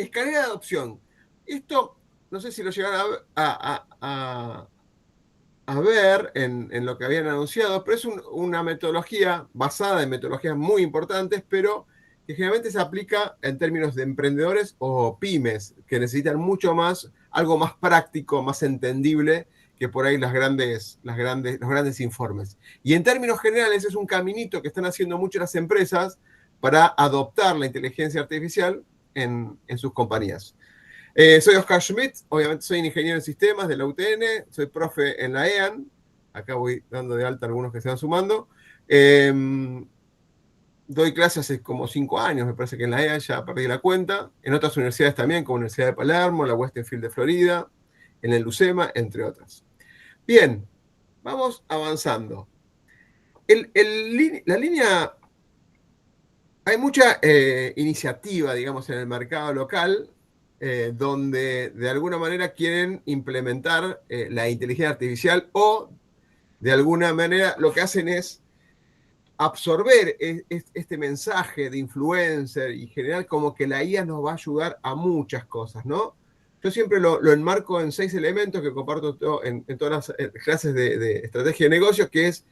escalera de adopción. Esto, no sé si lo llegaron a ver en lo que habían anunciado, pero es una metodología basada en metodologías muy importantes, pero que generalmente se aplica en términos de emprendedores o pymes, que necesitan mucho más, algo más práctico, más entendible que por ahí los grandes informes. Y en términos generales es un caminito que están haciendo muchas las empresas para adoptar la inteligencia artificial en sus compañías. Soy Oscar Schmidt, obviamente soy ingeniero en sistemas de la UTN, soy profe en la EAN, acá voy dando de alta algunos que se van sumando. Eh, Doy clases hace como 5 años, me parece que en la EAN ya perdí la cuenta, en otras universidades también, como la Universidad de Palermo, la Westfield de Florida, en el LUCEMA, entre otras. Bien, vamos avanzando. La línea, hay mucha iniciativa, digamos, en el mercado local donde de alguna manera quieren implementar la inteligencia artificial o de alguna manera lo que hacen es absorber este mensaje de influencer y general como que la IA nos va a ayudar a muchas cosas, ¿no? Yo siempre lo enmarco en 6 elementos que comparto en todas las clases de estrategia de negocios, que es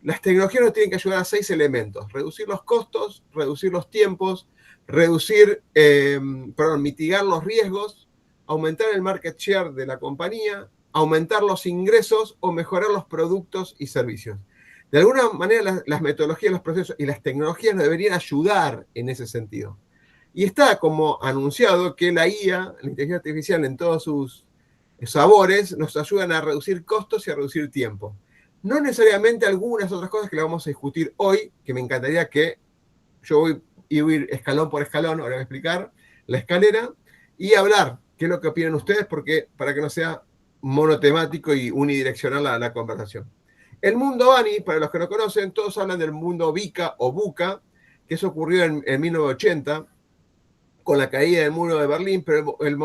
las tecnologías nos tienen que ayudar a 6 elementos: reducir los costos, reducir los tiempos, mitigar los riesgos, aumentar el market share de la compañía, aumentar los ingresos o mejorar los productos y servicios. De alguna manera las metodologías, los procesos y las tecnologías nos deberían ayudar en ese sentido. Y está como anunciado que la IA, la inteligencia artificial en todos sus sabores, nos ayudan a reducir costos y a reducir tiempo. No necesariamente algunas otras cosas que le vamos a discutir hoy, que me encantaría que yo voy a ir escalón por escalón, ahora voy a explicar la escalera, y hablar qué es lo que opinan ustedes, porque para que no sea monotemático y unidireccional la conversación. El mundo Bani, para los que no conocen, todos hablan del mundo VICA o VUCA, que eso ocurrió en 1980, con la caída del muro de Berlín, pero el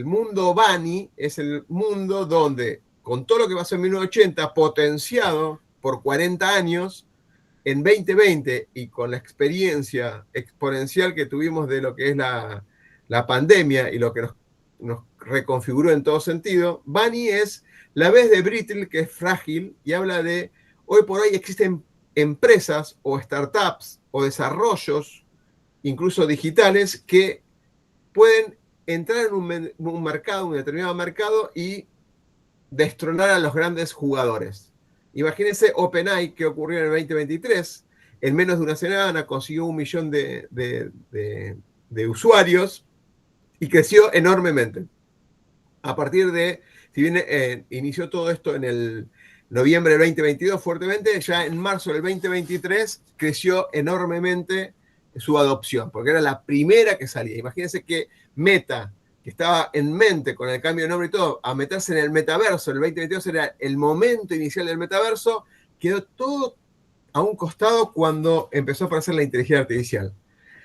mundo Bani es el mundo donde, con todo lo que pasó en 1980, potenciado por 40 años, en 2020 y con la experiencia exponencial que tuvimos de lo que es la pandemia y lo que nos reconfiguró en todo sentido, Bani es la vez de brittle, que es frágil, y habla de, hoy por hoy existen empresas o startups o desarrollos, incluso digitales, que pueden entrar en un mercado, un determinado mercado, y destronar a los grandes jugadores. Imagínense OpenAI, que ocurrió en el 2023, en menos de una semana consiguió 1 millón de usuarios y creció enormemente. A partir de, si bien inició todo esto en el noviembre del 2022 fuertemente, ya en marzo del 2023 creció enormemente su adopción, porque era la primera que salía. Imagínense que Meta, que estaba en mente con el cambio de nombre y todo, a meterse en el metaverso, el 2022 era el momento inicial del metaverso, quedó todo a un costado cuando empezó a aparecer la inteligencia artificial.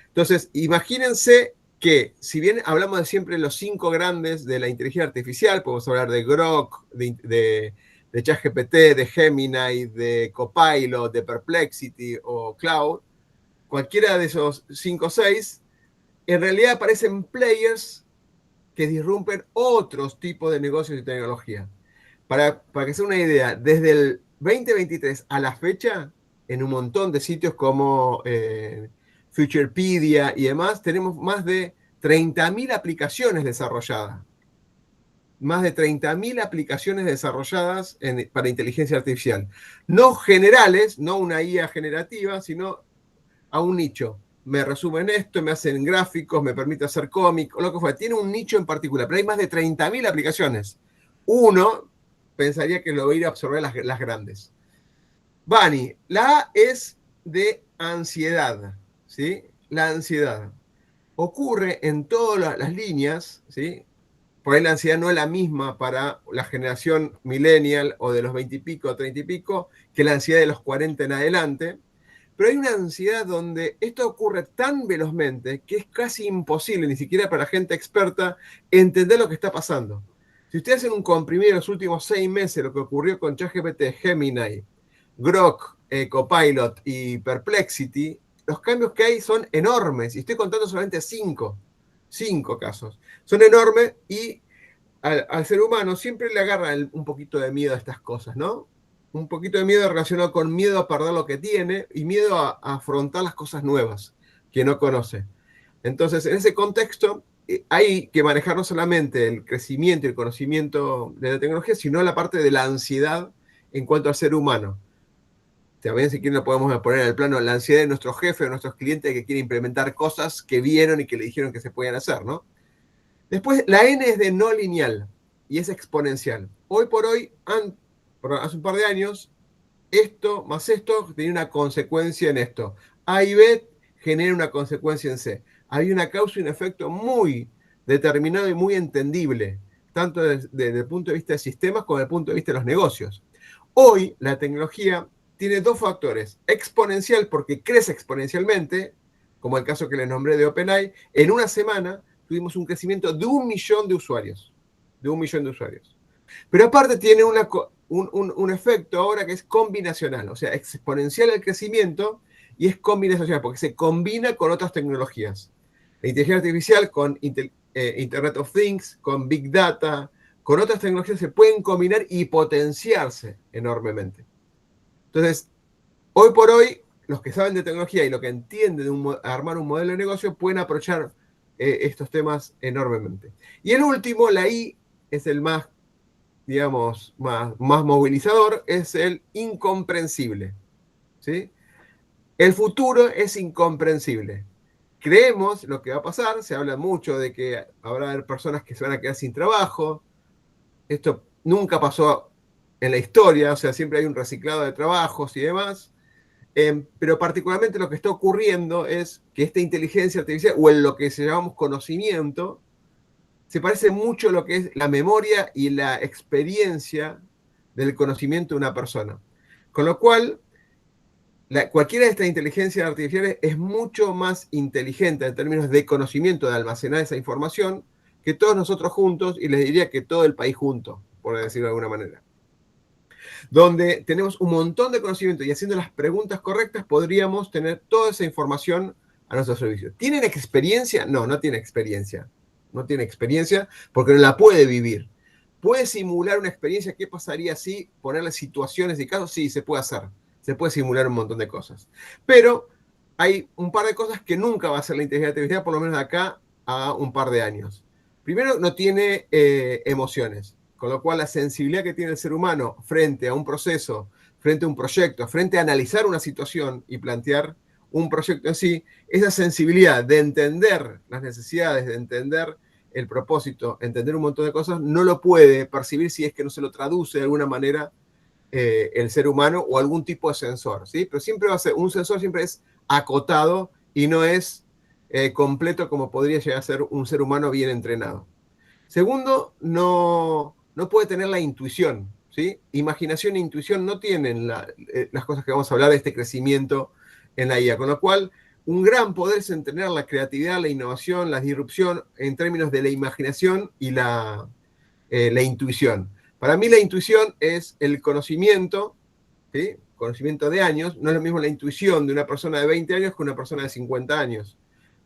Entonces, imagínense que, si bien hablamos de siempre los 5 grandes de la inteligencia artificial, podemos hablar de Grok, de ChatGPT, de Gemini, de Copilot, de Perplexity o Cloud, cualquiera de esos 5 o 6, en realidad aparecen players que disrumpen otros tipos de negocios y tecnología. Para que sea una idea, desde el 2023 a la fecha, en un montón de sitios como Futurepedia y demás, tenemos más de 30.000 aplicaciones desarrolladas. Más de 30.000 aplicaciones desarrolladas para inteligencia artificial. No generales, no una IA generativa, sino a un nicho. Me resumen esto, me hacen gráficos, me permite hacer cómic, o lo que fuera. Tiene un nicho en particular, pero hay más de 30.000 aplicaciones. Uno pensaría que lo va a ir a absorber las grandes. Bani, la A es de ansiedad, ¿sí? La ansiedad ocurre en todas las líneas, ¿sí? Por ahí la ansiedad no es la misma para la generación millennial o de los 20 y pico, 30 y pico, que la ansiedad de los 40 en adelante. Pero hay una ansiedad donde esto ocurre tan velozmente que es casi imposible, ni siquiera para gente experta, entender lo que está pasando. Si ustedes hacen un comprimido en los últimos 6 meses, lo que ocurrió con ChatGPT, Gemini, Grok, Copilot y Perplexity, los cambios que hay son enormes, y estoy contando solamente cinco casos. Son enormes y al ser humano siempre le agarra un poquito de miedo a estas cosas, ¿no? Un poquito de miedo relacionado con miedo a perder lo que tiene y miedo a afrontar las cosas nuevas que no conoce. Entonces, en ese contexto, hay que manejar no solamente el crecimiento y el conocimiento de la tecnología, sino la parte de la ansiedad en cuanto al ser humano. También, si quieren, lo podemos poner en el plano la ansiedad de nuestros jefes, de nuestros clientes que quieren implementar cosas que vieron y que le dijeron que se podían hacer, ¿no? Después, la N es de no lineal y es exponencial. Hoy por hoy, hace un par de años, esto más esto tenía una consecuencia en esto. A y B genera una consecuencia en C. Hay una causa y un efecto muy determinado y muy entendible, tanto desde el punto de vista de sistemas como desde el punto de vista de los negocios. Hoy la tecnología tiene dos factores. Exponencial porque crece exponencialmente, como el caso que les nombré de OpenAI. En una semana tuvimos un crecimiento de 1 millón de usuarios. De 1 millón de usuarios. Pero aparte tiene un efecto ahora que es combinacional, o sea, exponencial el crecimiento y es combinacional porque se combina con otras tecnologías. La inteligencia artificial con Internet of Things, con Big Data, con otras tecnologías se pueden combinar y potenciarse enormemente. Entonces, hoy por hoy, los que saben de tecnología y lo que entienden de armar un modelo de negocio pueden aprovechar estos temas enormemente. Y el último, la I, es el más, digamos, más movilizador, es el incomprensible. ¿Sí? El futuro es incomprensible. Creemos lo que va a pasar, se habla mucho de que habrá personas que se van a quedar sin trabajo. Esto nunca pasó en la historia, o sea, siempre hay un reciclado de trabajos y demás. Pero particularmente lo que está ocurriendo es que esta inteligencia artificial, o en lo que se llamamos conocimiento, se parece mucho a lo que es la memoria y la experiencia del conocimiento de una persona. Con lo cual, cualquiera de estas inteligencias artificiales es mucho más inteligente en términos de conocimiento, de almacenar esa información, que todos nosotros juntos, y les diría que todo el país junto, por decirlo de alguna manera. Donde tenemos un montón de conocimiento y haciendo las preguntas correctas podríamos tener toda esa información a nuestro servicio. ¿Tienen experiencia? No, no tiene experiencia. No tiene experiencia porque no la puede vivir. ¿Puede simular una experiencia? ¿Qué pasaría si ponerle situaciones y casos? Sí, se puede hacer. Se puede simular un montón de cosas. Pero hay un par de cosas que nunca va a hacer la inteligencia artificial, por lo menos de acá a un par de años. Primero, no tiene emociones. Con lo cual la sensibilidad que tiene el ser humano frente a un proceso, frente a un proyecto, frente a analizar una situación y plantear un proyecto en sí, esa sensibilidad de entender las necesidades, de entender el propósito, entender un montón de cosas, no lo puede percibir si es que no se lo traduce de alguna manera el ser humano o algún tipo de sensor, ¿sí? Pero siempre va a ser, un sensor siempre es acotado y no es completo como podría llegar a ser un ser humano bien entrenado. Segundo, no puede tener la intuición, ¿sí? Imaginación e intuición no tienen las cosas que vamos a hablar de este crecimiento en la IA, con lo cual un gran poder es entrenar la creatividad, la innovación, la disrupción en términos de la imaginación y la intuición. Para mí la intuición es el conocimiento, ¿sí? Conocimiento de años, no es lo mismo la intuición de una persona de 20 años que una persona de 50 años,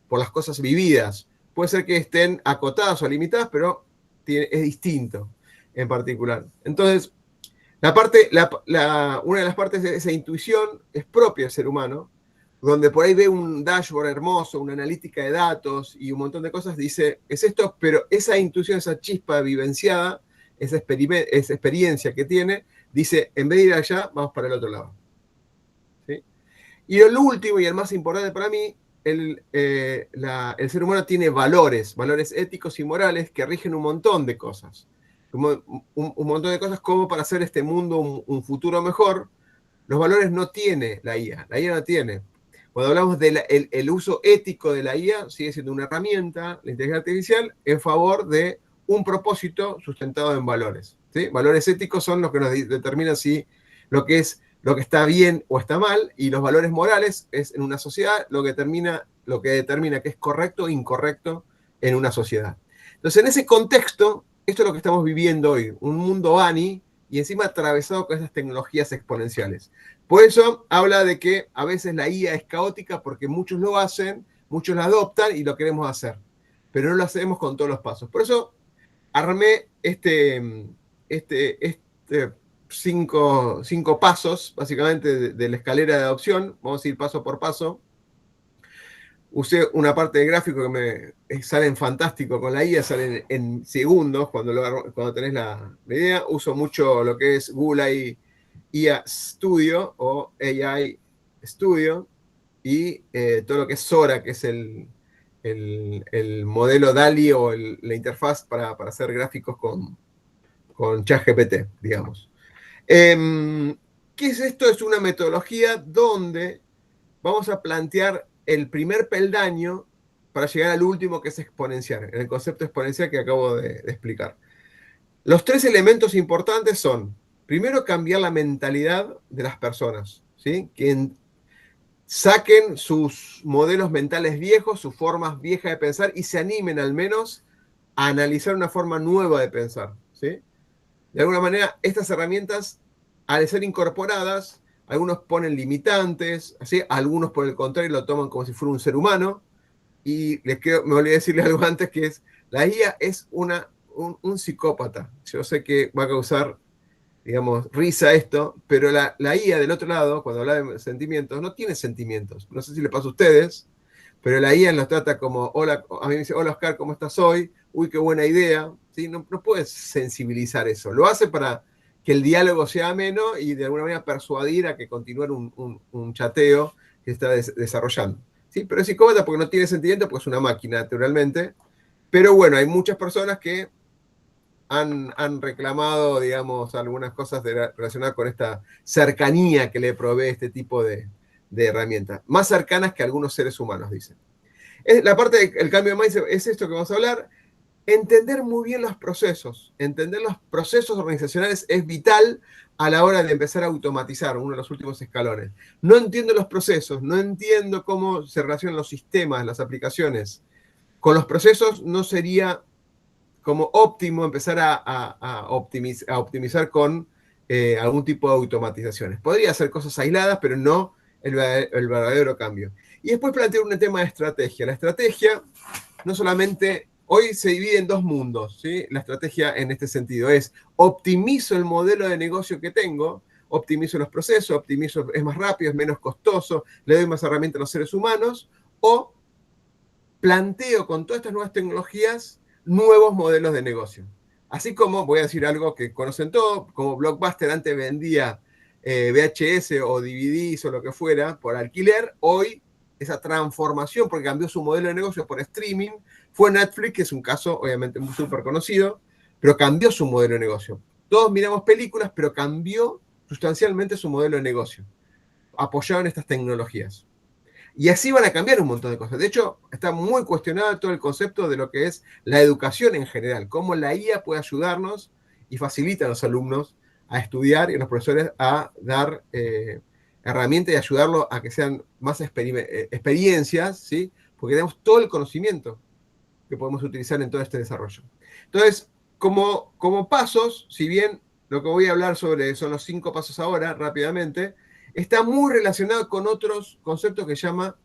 por las cosas vividas. Puede ser que estén acotadas o limitadas, pero es distinto en particular. Entonces, una de las partes de esa intuición es propia del ser humano, donde por ahí ve un dashboard hermoso, una analítica de datos y un montón de cosas, dice, es esto, pero esa intuición, esa chispa vivenciada, esa experiencia que tiene, dice, en vez de ir allá, vamos para el otro lado. ¿Sí? Y lo último y el más importante para mí, el ser humano tiene valores éticos y morales que rigen un montón de cosas. Un montón de cosas como para hacer este mundo un futuro mejor. Los valores no tiene la IA no tiene. Cuando hablamos del el uso ético de la IA, sigue siendo una herramienta, la inteligencia artificial, en favor de un propósito sustentado en valores. ¿Sí? Valores éticos son los que nos determinan si lo que está bien o está mal, y los valores morales es en una sociedad lo que determina que es correcto o incorrecto en una sociedad. Entonces, en ese contexto, esto es lo que estamos viviendo hoy, un mundo ANI y encima atravesado con esas tecnologías exponenciales. Por eso habla de que a veces la IA es caótica porque muchos lo hacen, muchos la adoptan y lo queremos hacer, pero no lo hacemos con todos los pasos. Por eso armé cinco pasos, básicamente, de la escalera de adopción. Vamos a ir paso por paso. Usé una parte de gráfico que salen fantástico con la IA, salen en segundos cuando tenés la idea. Uso mucho lo que es Google IA Studio o AI Studio y todo lo que es Sora, que es el modelo DALI o la interfaz para hacer gráficos con ChatGPT, digamos. ¿Qué es esto? Es una metodología donde vamos a plantear el primer peldaño para llegar al último, que es exponencial, en el concepto exponencial que acabo de explicar. Los tres elementos importantes son, primero, cambiar la mentalidad de las personas, ¿sí? Que saquen sus modelos mentales viejos, sus formas viejas de pensar y se animen al menos a analizar una forma nueva de pensar, ¿sí? De alguna manera, estas herramientas, al ser incorporadas, algunos ponen limitantes, ¿sí? Algunos, por el contrario, lo toman como si fuera un ser humano. Y me olvidé decirles algo antes, que es, la IA es un psicópata. Yo sé que va a causar, digamos, risa esto, pero la IA del otro lado, cuando habla de sentimientos, no tiene sentimientos. No sé si le pasa a ustedes, pero la IA nos trata como, hola, a mí me dice, hola Oscar, ¿cómo estás hoy? Uy, qué buena idea. ¿Sí? No puedes sensibilizar eso. Lo hace para que el diálogo sea ameno y de alguna manera persuadir a que continúe un chateo que está desarrollando. ¿Sí? Pero es psicópata porque no tiene sentimiento, porque es una máquina, naturalmente. Pero bueno, hay muchas personas que han reclamado, digamos, algunas cosas relacionadas con esta cercanía que le provee este tipo de herramientas. Más cercanas que algunos seres humanos, dicen. La parte del cambio de mindset es esto que vamos a hablar. Entender muy bien los procesos. Entender los procesos organizacionales es vital a la hora de empezar a automatizar, uno de los últimos escalones. No entiendo los procesos, no entiendo cómo se relacionan los sistemas, las aplicaciones. Con los procesos no sería como óptimo empezar a optimizar con algún tipo de automatizaciones. Podría hacer cosas aisladas, pero no el verdadero cambio. Y después plantear un tema de estrategia. La estrategia no solamente, hoy se divide en dos mundos, ¿sí? La estrategia en este sentido es, optimizo el modelo de negocio que tengo, optimizo los procesos, es más rápido, es menos costoso, le doy más herramientas a los seres humanos, o planteo con todas estas nuevas tecnologías nuevos modelos de negocio. Así como, voy a decir algo que conocen todos, como Blockbuster antes vendía VHS o DVDs o lo que fuera por alquiler, hoy esa transformación, porque cambió su modelo de negocio por streaming, fue Netflix, que es un caso obviamente muy súper conocido, pero cambió su modelo de negocio. Todos miramos películas, pero cambió sustancialmente su modelo de negocio, apoyado en estas tecnologías. Y así van a cambiar un montón de cosas. De hecho, está muy cuestionado todo el concepto de lo que es la educación en general, cómo la IA puede ayudarnos y facilita a los alumnos a estudiar y a los profesores a dar herramientas y ayudarlos a que sean más experiencias, ¿sí? Porque tenemos todo el conocimiento que podemos utilizar en todo este desarrollo. Entonces, como pasos, si bien lo que voy a hablar sobre son los 5 pasos ahora, rápidamente, está muy relacionado con otros conceptos que se llama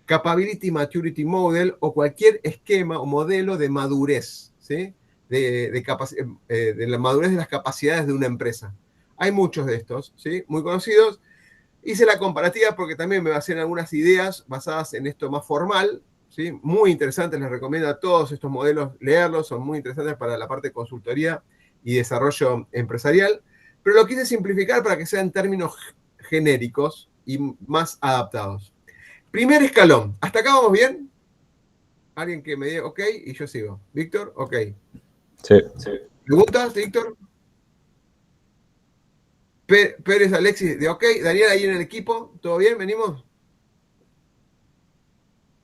Capability Maturity Model o cualquier esquema o modelo de madurez, ¿sí? De la madurez de las capacidades de una empresa. Hay muchos de estos, ¿sí? Muy conocidos. Hice la comparativa porque también me basé en algunas ideas basadas en esto más formal, ¿sí? Muy interesantes, les recomiendo a todos estos modelos leerlos, son muy interesantes para la parte de consultoría y desarrollo empresarial, pero lo quise simplificar para que sean términos genéricos y más adaptados. Primer escalón, ¿hasta acá vamos bien? Alguien que me diga ok y yo sigo. Víctor, ok. Sí. ¿Preguntas, Víctor? Pérez Alexis, de ok. Daniel, ahí en el equipo, ¿todo bien? ¿Venimos?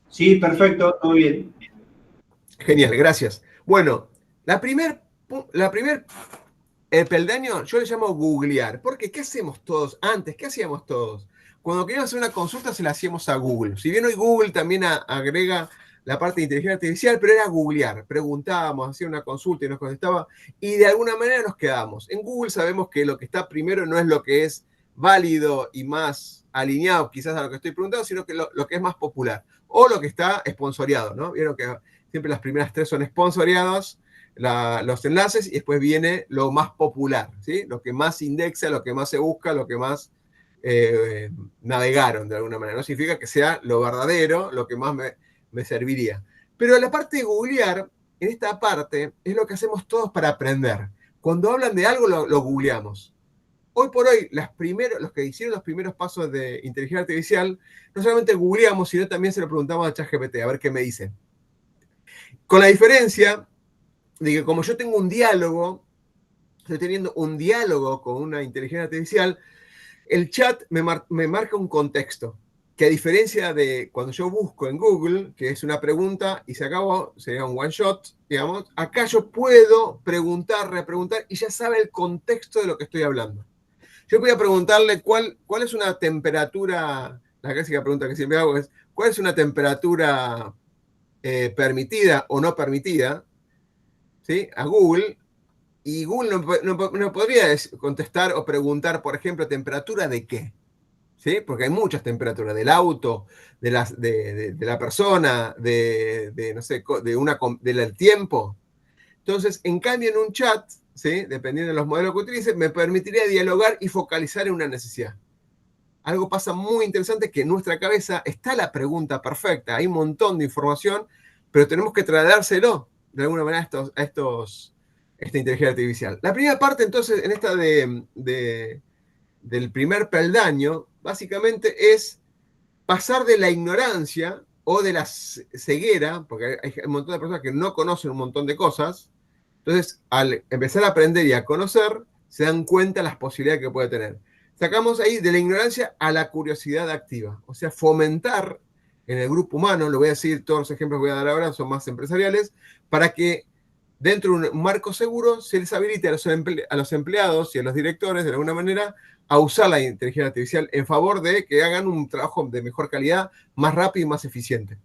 Sí, perfecto, todo bien. Genial, gracias. Bueno, la primer peldaño yo le llamo googlear. Porque ¿qué hacemos todos? Antes, ¿qué hacíamos todos? Cuando queríamos hacer una consulta se la hacíamos a Google. Si bien hoy Google también agrega la parte de inteligencia artificial, pero era googlear. Preguntábamos, hacía una consulta y nos contestaba, y de alguna manera nos quedábamos. En Google sabemos que lo que está primero no es lo que es válido y más alineado quizás a lo que estoy preguntando, sino que lo que es más popular, o lo que está sponsoreado, ¿no? Vieron que siempre las primeras tres son sponsoreados, los enlaces, y después viene lo más popular, ¿sí? Lo que más indexa, lo que más se busca, lo que más navegaron de alguna manera. No significa que sea lo verdadero, lo que más me serviría. Pero la parte de googlear, en esta parte, es lo que hacemos todos para aprender. Cuando hablan de algo, lo googleamos. Hoy por hoy, los que hicieron los primeros pasos de inteligencia artificial, no solamente googleamos, sino también se lo preguntamos a ChatGPT, a ver qué me dice. Con la diferencia de que como yo tengo un diálogo, estoy teniendo un diálogo con una inteligencia artificial, el chat me marca un contexto, que a diferencia de cuando yo busco en Google, que es una pregunta y se acabó, sería un one shot, digamos, acá yo puedo preguntar, repreguntar y ya sabe el contexto de lo que estoy hablando. Yo voy a preguntarle cuál es una temperatura, la clásica pregunta que siempre hago es, ¿cuál es una temperatura permitida o no permitida? ¿Sí? A Google, y Google no podría contestar o preguntar, por ejemplo, ¿temperatura de qué? ¿Sí? Porque hay muchas temperaturas, del auto, de la persona, no sé, del tiempo. Entonces, en cambio, en un chat, ¿sí? Dependiendo de los modelos que utilice, me permitiría dialogar y focalizar en una necesidad. Algo pasa muy interesante, que en nuestra cabeza está la pregunta perfecta, hay un montón de información, pero tenemos que trasladárselo de alguna manera a esta inteligencia artificial. La primera parte, entonces, en esta del primer peldaño, básicamente es pasar de la ignorancia o de la ceguera, porque hay un montón de personas que no conocen un montón de cosas. Entonces, al empezar a aprender y a conocer, se dan cuenta de las posibilidades que puede tener. Sacamos ahí de la ignorancia a la curiosidad activa, o sea, fomentar en el grupo humano, lo voy a decir, todos los ejemplos que voy a dar ahora son más empresariales, para que dentro de un marco seguro se les habilite a los empleados y a los directores, de alguna manera, a usar la inteligencia artificial en favor de que hagan un trabajo de mejor calidad, más rápido y más eficiente.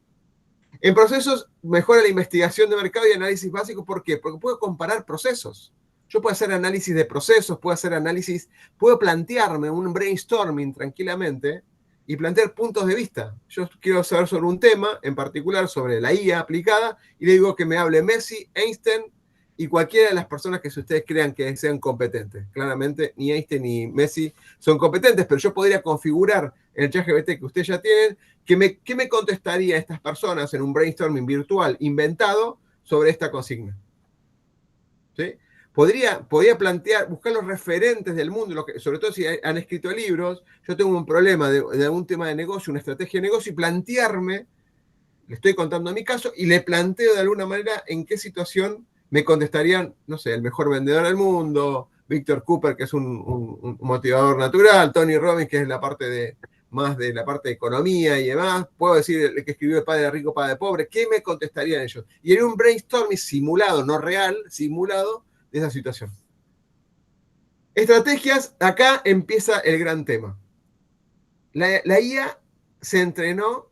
En procesos, mejora la investigación de mercado y análisis básico. ¿Por qué? Porque puedo comparar procesos. Yo puedo hacer análisis de procesos, puedo plantearme un brainstorming tranquilamente y plantear puntos de vista. Yo quiero saber sobre un tema, en particular sobre la IA aplicada, y le digo que me hable Messi, Einstein y cualquiera de las personas que ustedes crean que sean competentes. Claramente, ni Einstein ni Messi son competentes, pero yo podría configurar en el ChatGPT que ustedes ya tienen, ¿qué me contestaría a estas personas en un brainstorming virtual inventado sobre esta consigna? ¿Sí? Podría plantear, buscar los referentes del mundo, sobre todo si han escrito libros. Yo tengo un problema de algún tema de negocio, una estrategia de negocio, y plantearme, le estoy contando mi caso, y le planteo de alguna manera en qué situación me contestarían, no sé, el mejor vendedor del mundo, Víctor Cooper, que es un motivador natural, Tony Robbins, que es más de la parte de economía y demás. Puedo decir el que escribió El Padre Rico, Padre Pobre. ¿Qué me contestarían ellos? Y en un brainstorming simulado, no real, simulado de esa situación. Estrategias, acá empieza el gran tema. La IA se entrenó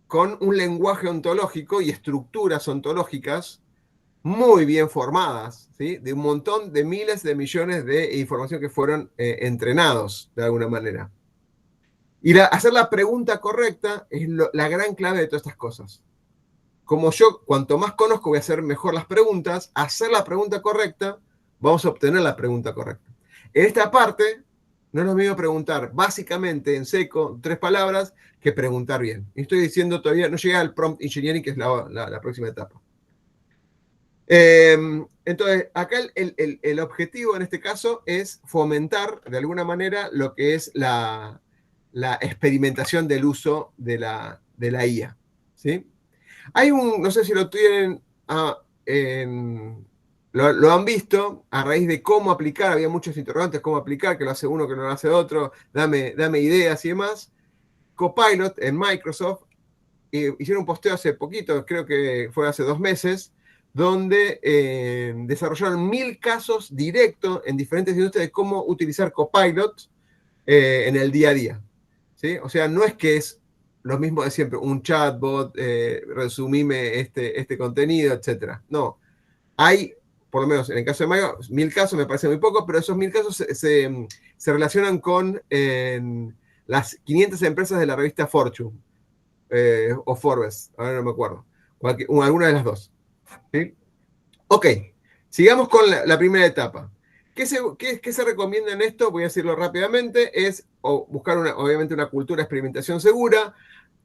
con un lenguaje ontológico y estructuras ontológicas muy bien formadas, ¿sí? De un montón de miles de millones de información que fueron entrenados de alguna manera. Y hacer la pregunta correcta es la gran clave de todas estas cosas. Como yo, cuanto más conozco, voy a hacer mejor las preguntas. Hacer la pregunta correcta, vamos a obtener la pregunta correcta. En esta parte, no es lo mismo preguntar básicamente en seco, 3 palabras, que preguntar bien. Y estoy diciendo todavía, no llegué al prompt engineering, que es la próxima etapa. Entonces, acá el objetivo en este caso es fomentar de alguna manera lo que es la experimentación del uso de la IA. ¿Sí? Hay no sé si lo tienen, lo han visto a raíz de cómo aplicar, había muchos interrogantes, cómo aplicar, que lo hace uno, que no lo hace otro, dame ideas y demás. Copilot en Microsoft hicieron un posteo hace poquito, creo que fue hace 2 meses, donde desarrollaron 1000 casos directos en diferentes industrias de cómo utilizar Copilot en el día a día. ¿Sí? O sea, no es que es lo mismo de siempre, un chatbot, resumime este contenido, etc. No, hay, por lo menos en el caso de Mayo, 1000 casos me parece muy poco, pero esos 1000 casos se relacionan con las 500 empresas de la revista Fortune o Forbes, ahora no me acuerdo, alguna de las dos. ¿Sí? Ok, sigamos con la primera etapa. ¿Qué se recomienda en esto? Voy a decirlo rápidamente, es buscar obviamente una cultura de experimentación segura,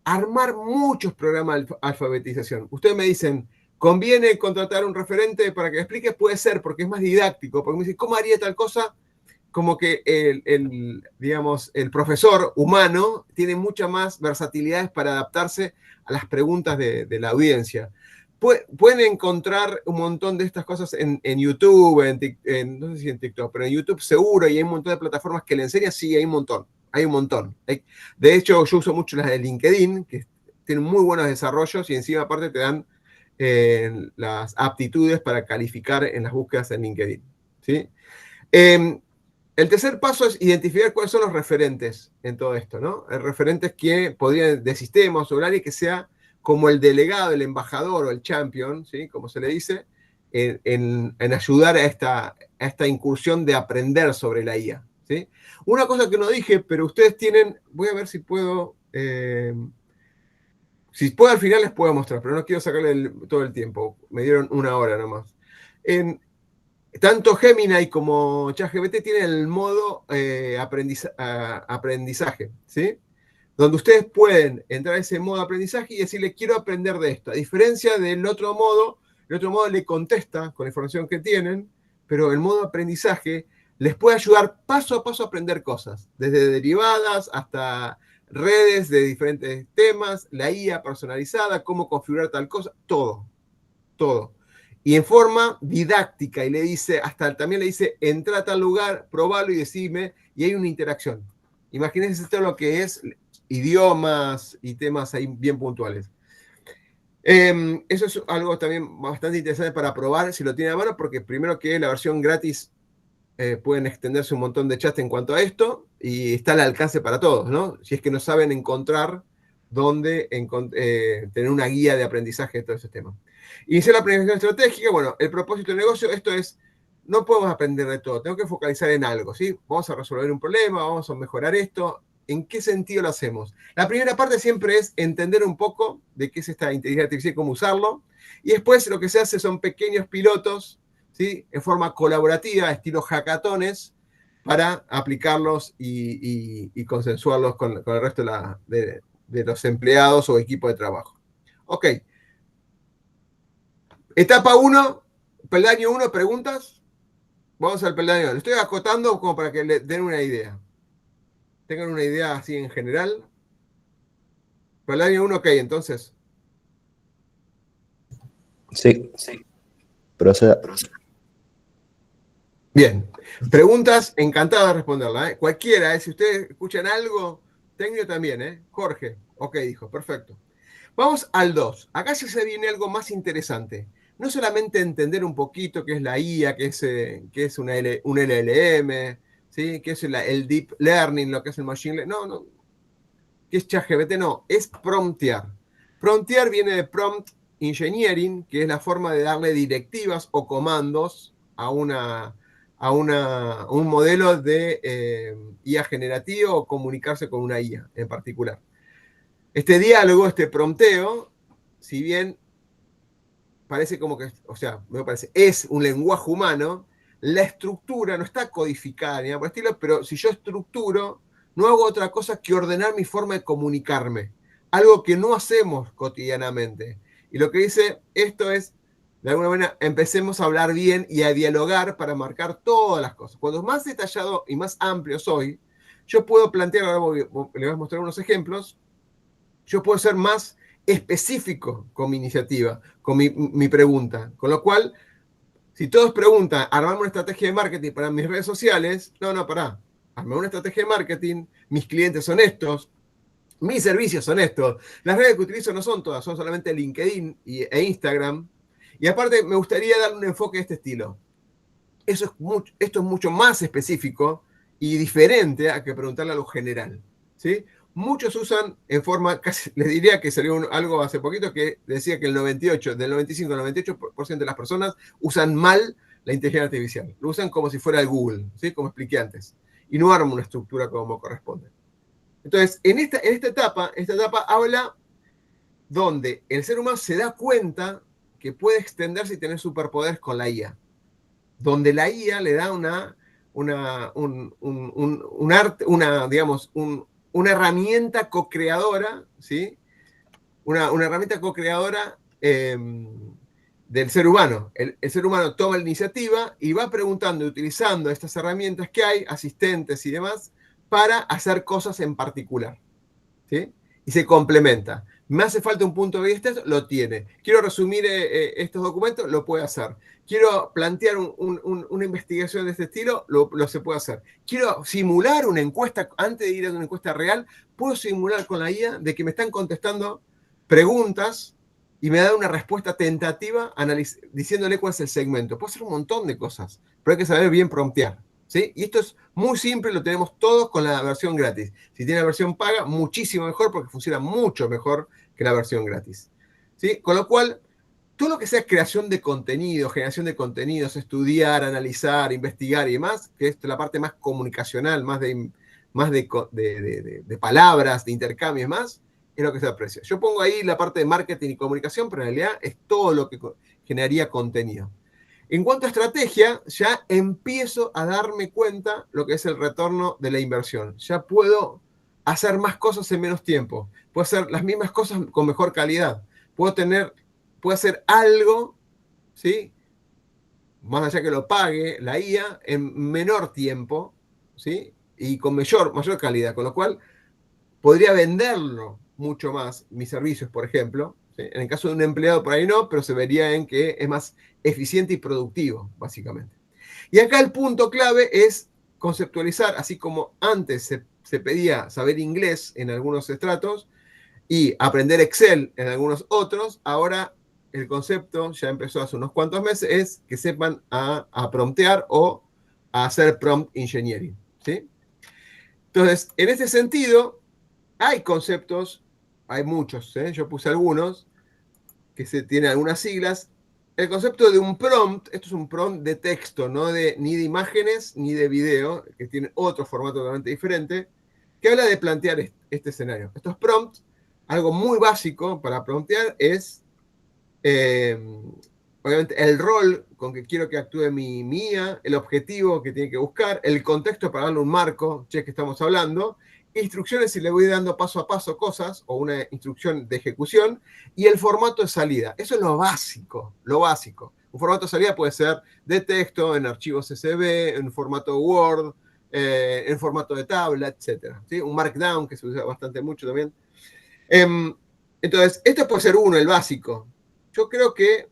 armar muchos programas de alfabetización. Ustedes me dicen, ¿conviene contratar un referente para que explique? Puede ser, porque es más didáctico, porque me dicen, ¿cómo haría tal cosa? Como que digamos, el profesor humano tiene muchas más versatilidades para adaptarse a las preguntas de la audiencia. Pueden encontrar un montón de estas cosas en YouTube, no sé si en TikTok, pero en YouTube seguro, y hay un montón de plataformas que le enseñan, sí, hay un montón, hay un montón. De hecho, yo uso mucho las de LinkedIn, que tienen muy buenos desarrollos y encima aparte te dan las aptitudes para calificar en las búsquedas en LinkedIn. ¿Sí? El tercer paso es identificar cuáles son los referentes en todo esto, ¿no? Referentes que podrían, de sistemas o área que sea como el delegado, el embajador o el champion, ¿sí? Como se le dice, en ayudar a esta incursión de aprender sobre la IA, ¿sí? Una cosa que no dije, pero ustedes tienen, voy a ver si puedo, si puedo al final les puedo mostrar, pero no quiero sacarle todo el tiempo, me dieron una hora nomás. Tanto Gemini como ChatGPT tienen el modo aprendizaje, ¿sí? Donde ustedes pueden entrar a ese modo de aprendizaje y decirle, quiero aprender de esto. A diferencia del otro modo, el otro modo le contesta con la información que tienen, pero el modo de aprendizaje les puede ayudar paso a paso a aprender cosas, desde derivadas hasta redes de diferentes temas, la IA personalizada, cómo configurar tal cosa, todo, todo. Y en forma didáctica, y le dice, hasta también le dice, entra a tal lugar, probalo y decime, y hay una interacción. Imagínense todo lo que es idiomas y temas ahí bien puntuales. Eso es algo también bastante interesante para probar si lo tiene a mano, porque primero que la versión gratis pueden extenderse un montón de chats en cuanto a esto y está al alcance para todos, ¿no? Si es que no saben encontrar dónde tener una guía de aprendizaje de todo ese tema. Iniciar la planificación estratégica, bueno, el propósito del negocio, esto es, no podemos aprender de todo, tengo que focalizar en algo, ¿sí? Vamos a resolver un problema, vamos a mejorar esto, ¿en qué sentido lo hacemos? La primera parte siempre es entender un poco de qué es esta inteligencia artificial y cómo usarlo, y después lo que se hace son pequeños pilotos, ¿sí? En forma colaborativa, estilo hackatones, para aplicarlos y consensuarlos con el resto de los empleados o equipo de trabajo. Ok. Etapa 1, peldaño 1, preguntas. Vamos al peldaño 1. Lo estoy acotando como para que le den una idea. Tengan una idea así en general. Peldaño 1, ok, entonces. Sí, proceda. Bien. Preguntas, encantado de responderla. ¿Eh? Cualquiera, si ustedes escuchan algo, técnico también, ¿eh? Jorge, ok, dijo, perfecto. Vamos al 2. Acá sí se viene algo más interesante. No solamente entender un poquito qué es la IA, qué es un LLM, ¿sí? Qué es el Deep Learning, lo que es el Machine Learning. No, no. ¿Qué es ChatGPT? No, es promptear. Promptear viene de Prompt Engineering, que es la forma de darle directivas o comandos a un modelo de IA generativo o comunicarse con una IA en particular. Este diálogo, este prompteo, si bien parece como que, o sea, me parece, es un lenguaje humano, la estructura no está codificada ni nada por el estilo, pero si yo estructuro, no hago otra cosa que ordenar mi forma de comunicarme, algo que no hacemos cotidianamente. Y lo que dice esto es, de alguna manera, empecemos a hablar bien y a dialogar para marcar todas las cosas. Cuando más detallado y más amplio soy, yo puedo plantear, ahora le voy a mostrar unos ejemplos, yo puedo ser más específico con mi iniciativa, con mi pregunta. Con lo cual, si todos preguntan, armame una estrategia de marketing para mis redes sociales, no, pará. Armame una estrategia de marketing, mis clientes son estos, mis servicios son estos. Las redes que utilizo no son todas, son solamente LinkedIn e Instagram. Y aparte, me gustaría darle un enfoque de este estilo. Esto es mucho más específico y diferente a que preguntarle a lo general. ¿Sí? muchos usan en forma, casi les diría que salió algo hace poquito que decía que del 95 al 98% de las personas usan mal la inteligencia artificial. Lo usan como si fuera el Google, ¿sí? Como expliqué antes. Y no arman una estructura como corresponde. Entonces, en esta etapa habla donde el ser humano se da cuenta que puede extenderse y tener superpoderes con la IA. Donde la IA le da una herramienta co-creadora, ¿sí? Una herramienta co-creadora del ser humano. El ser humano toma la iniciativa y va preguntando y utilizando estas herramientas que hay, asistentes y demás, para hacer cosas en particular, ¿sí? Y se complementa. Me hace falta un punto de vista, lo tiene. Quiero resumir estos documentos, lo puede hacer. Quiero plantear una investigación de este estilo, lo se puede hacer. Quiero simular una encuesta, antes de ir a una encuesta real, puedo simular con la IA de que me están contestando preguntas y me da una respuesta tentativa diciéndole cuál es el segmento. Puedo hacer un montón de cosas, pero hay que saber bien promptear, ¿sí? Y esto es muy simple, lo tenemos todos con la versión gratis. Si tiene la versión paga, muchísimo mejor porque funciona mucho mejor que la versión gratis, ¿sí? Con lo cual, todo lo que sea creación de contenido, generación de contenidos, estudiar, analizar, investigar y demás, que es la parte más comunicacional, más de palabras, de intercambios más, es lo que se aprecia. Yo pongo ahí la parte de marketing y comunicación, pero en realidad es todo lo que generaría contenido. En cuanto a estrategia, ya empiezo a darme cuenta lo que es el retorno de la inversión. Ya puedo hacer más cosas en menos tiempo. Puedo hacer las mismas cosas con mejor calidad. Puedo hacer algo, ¿sí? Más allá que lo pague la IA, en menor tiempo, ¿sí? Y con mayor calidad. Con lo cual, podría venderlo mucho más, mis servicios, por ejemplo. ¿Sí? En el caso de un empleado por ahí no, pero se vería en que es más eficiente y productivo, básicamente. Y acá el punto clave es conceptualizar, así como antes se pedía saber inglés en algunos estratos y aprender Excel en algunos otros, ahora el concepto ya empezó hace unos cuantos meses, es que sepan a promptear o a hacer prompt engineering. ¿Sí? Entonces, en este sentido, hay conceptos, hay muchos, ¿eh? Yo puse algunos, que tienen algunas siglas. El concepto de un prompt, esto es un prompt de texto, no ni de imágenes ni de video, que tiene otro formato totalmente diferente, que habla de plantear este escenario. Estos prompts, algo muy básico para promptear es, obviamente, el rol con que quiero que actúe mi IA, el objetivo que tiene que buscar, el contexto para darle un marco, que estamos hablando, instrucciones si le voy dando paso a paso cosas o una instrucción de ejecución y el formato de salida. Eso es lo básico, lo básico. Un formato de salida puede ser de texto, en archivos CSV, en formato Word, en formato de tabla, etc. ¿Sí? Un Markdown que se usa bastante mucho también. Entonces, este puede ser uno, el básico. Yo creo que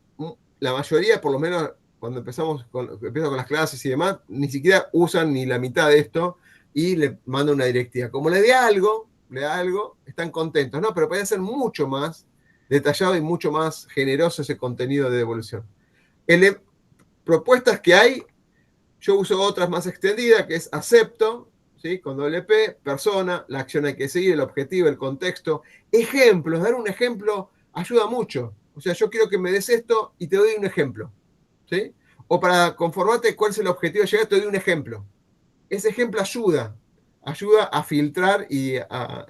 la mayoría, por lo menos cuando empiezo con las clases y demás, ni siquiera usan ni la mitad de esto y le manda una directiva. Como le da algo, están contentos, ¿no? Pero puede ser mucho más detallado y mucho más generoso ese contenido de devolución. Propuestas que hay, yo uso otras más extendidas, que es acepto, ¿sí? Con doble P, persona, la acción hay que seguir, el objetivo, el contexto. Ejemplos, dar un ejemplo ayuda mucho. O sea, yo quiero que me des esto y te doy un ejemplo, ¿sí? O para conformarte cuál es el objetivo de llegar, te doy un ejemplo. Ese ejemplo ayuda a filtrar y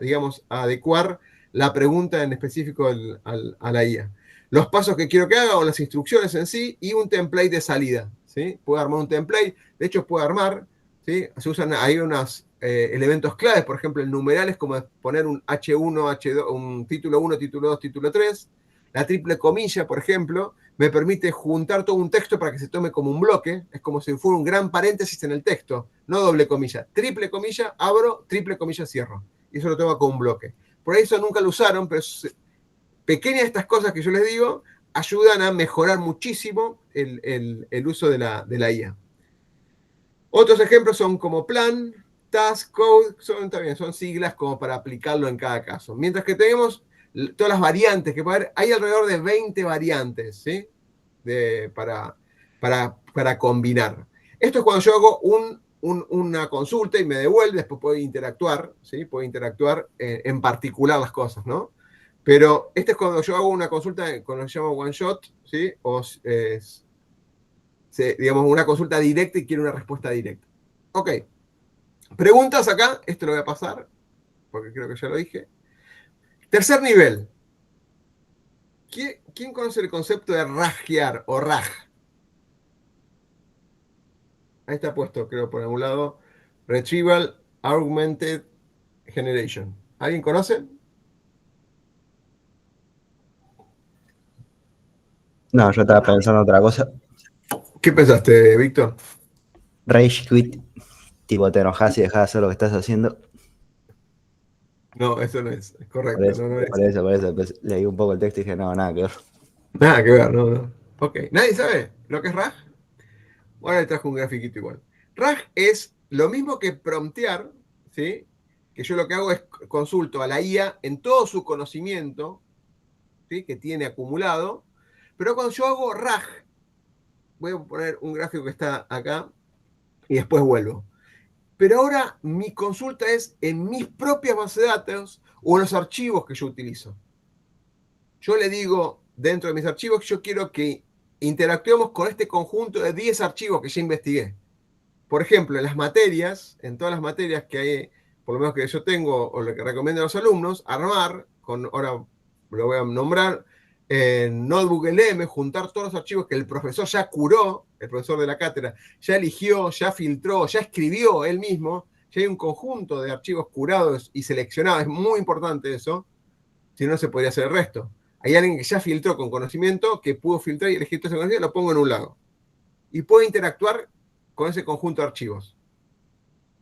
digamos, a adecuar la pregunta en específico a la IA. Los pasos que quiero que haga o las instrucciones en sí y un template de salida, ¿sí? Puedo armar un template, de hecho puedo armar, ¿sí? Se usan ahí unos elementos claves, por ejemplo, el numeral es como poner un H1, H2, un título 1, título 2, título 3. La triple comilla, por ejemplo, me permite juntar todo un texto para que se tome como un bloque. Es como si fuera un gran paréntesis en el texto, no doble comilla. Triple comilla, abro, triple comilla, cierro. Y eso lo toma como un bloque. Por ahí eso nunca lo usaron, pero pequeñas de estas cosas que yo les digo ayudan a mejorar muchísimo el uso de la IA. Otros ejemplos son como plan, task, code, son siglas como para aplicarlo en cada caso. Mientras que tenemos todas las variantes que puede haber, hay alrededor de 20 variantes, ¿sí? Para combinar. Esto es cuando yo hago una consulta y me devuelve, después puedo interactuar, ¿sí? Puedo interactuar en particular las cosas, ¿no? Pero este es cuando yo hago una consulta, cuando se llama one shot, ¿sí? O digamos, una consulta directa y quiero una respuesta directa. Ok. Preguntas acá, esto lo voy a pasar, porque creo que ya lo dije. Tercer nivel. ¿Quién conoce el concepto de rajear o raj? Ahí está puesto, creo, por algún lado. Retrieval Augmented Generation. ¿Alguien conoce? No, yo estaba pensando otra cosa. ¿Qué pensaste, Víctor? Rage quit, tipo te enojas y dejas de hacer lo que estás haciendo. No, eso no es Por correcto. eso, No, no es. por eso, por eso. Pues, leí un poco el texto y dije, no, nada que ver. Nada que ver, no, no. Ok. ¿Nadie sabe lo que es RAG? Ahora le trajo un grafiquito igual. RAG es lo mismo que promptear, ¿sí? Que yo lo que hago es consulto a la IA en todo su conocimiento, ¿sí? Que tiene acumulado. Pero cuando yo hago RAG, voy a poner un gráfico que está acá y después vuelvo. Pero ahora mi consulta es en mis propias bases de datos o en los archivos que yo utilizo. Yo le digo dentro de mis archivos que yo quiero que interactuemos con este conjunto de 10 archivos que ya investigué. Por ejemplo, en las materias, en todas las materias que hay, por lo menos que yo tengo o lo que recomiendo a los alumnos, armar, ahora lo voy a nombrar, en Notebook LM, juntar todos los archivos que el profesor ya curó, el profesor de la cátedra, ya eligió, ya filtró, ya escribió él mismo, ya hay un conjunto de archivos curados y seleccionados, es muy importante eso, si no se podría hacer el resto. Hay alguien que ya filtró con conocimiento, que pudo filtrar y elegir todo ese conocimiento, lo pongo en un lado. Y puedo interactuar con ese conjunto de archivos.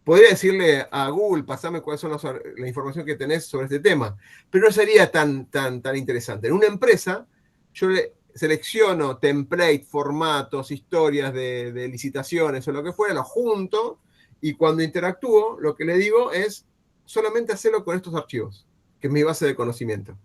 Podría decirle a Google, pasame cuál son la información que tenés sobre este tema, pero no sería tan interesante. En una empresa, yo le selecciono template, formatos, historias de licitaciones o lo que fuera, lo junto y cuando interactúo, lo que le digo es solamente hacerlo con estos archivos, que es mi base de conocimiento.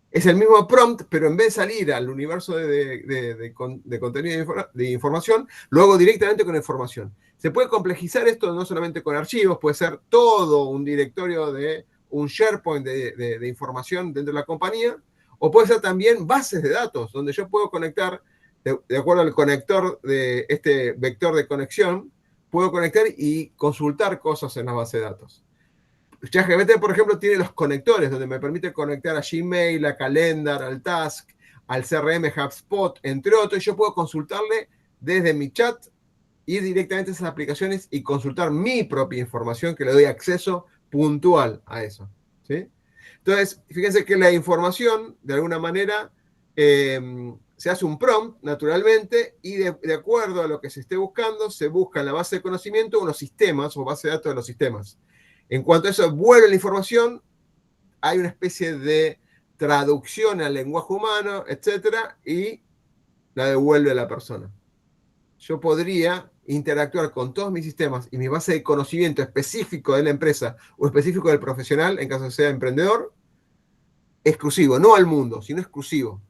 Es el mismo prompt, pero en vez de salir al universo de contenido de información, lo hago directamente con información. Se puede complejizar esto no solamente con archivos, puede ser todo un directorio de un SharePoint de información dentro de la compañía, o puede ser también bases de datos, donde yo puedo conectar, de acuerdo al conector de este vector de conexión, puedo conectar y consultar cosas en la base de datos. ChatGPT, por ejemplo, tiene los conectores, donde me permite conectar a Gmail, a Calendar, al Task, al CRM HubSpot, entre otros. Y yo puedo consultarle desde mi chat, ir directamente a esas aplicaciones y consultar mi propia información, que le doy acceso puntual a eso. ¿Sí? Entonces, fíjense que la información, de alguna manera, se hace un prompt, naturalmente, y de acuerdo a lo que se esté buscando, se busca en la base de conocimiento unos sistemas o base de datos de los sistemas. En cuanto a eso vuelve la información, hay una especie de traducción al lenguaje humano, etcétera, y la devuelve a la persona. Yo podría interactuar con todos mis sistemas y mi base de conocimiento específico de la empresa o específico del profesional, en caso de sea emprendedor, exclusivo, no al mundo, sino exclusivo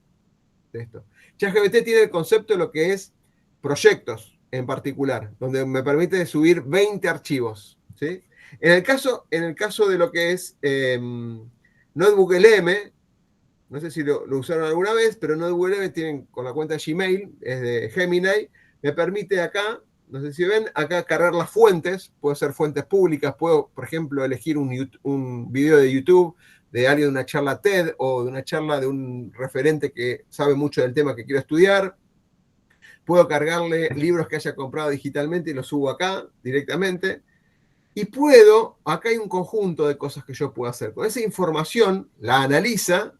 de esto. ChatGPT tiene el concepto de lo que es proyectos en particular, donde me permite subir 20 archivos, ¿sí? En el caso de lo que es Notebook LM, no sé si lo usaron alguna vez, pero Notebook LM tienen con la cuenta Gmail, es de Gemini, me permite acá, no sé si ven, acá cargar las fuentes, puedo ser fuentes públicas, puedo, por ejemplo, elegir un video de YouTube de alguien de una charla TED o de una charla de un referente que sabe mucho del tema que quiero estudiar. Puedo cargarle libros que haya comprado digitalmente y los subo acá directamente. Y puedo, acá hay un conjunto de cosas que yo puedo hacer. Con esa información la analiza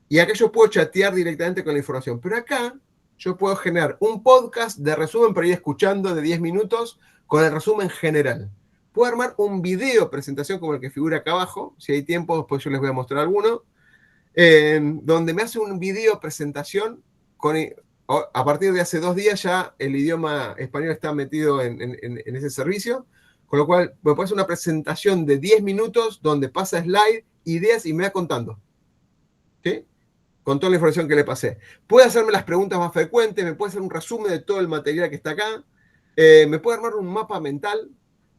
y acá yo puedo chatear directamente con la información. Pero acá yo puedo generar un podcast de resumen para ir escuchando de 10 minutos con el resumen general. Puedo armar un video presentación como el que figura acá abajo. Si hay tiempo, después yo les voy a mostrar alguno. Donde me hace un video presentación con... A partir de hace 2 días ya el idioma español está metido en ese servicio. Con lo cual, me puede hacer una presentación de 10 minutos donde pasa slide, ideas y me va contando. ¿Sí? Con toda la información que le pasé. Puede hacerme las preguntas más frecuentes, me puede hacer un resumen de todo el material que está acá, me puede armar un mapa mental.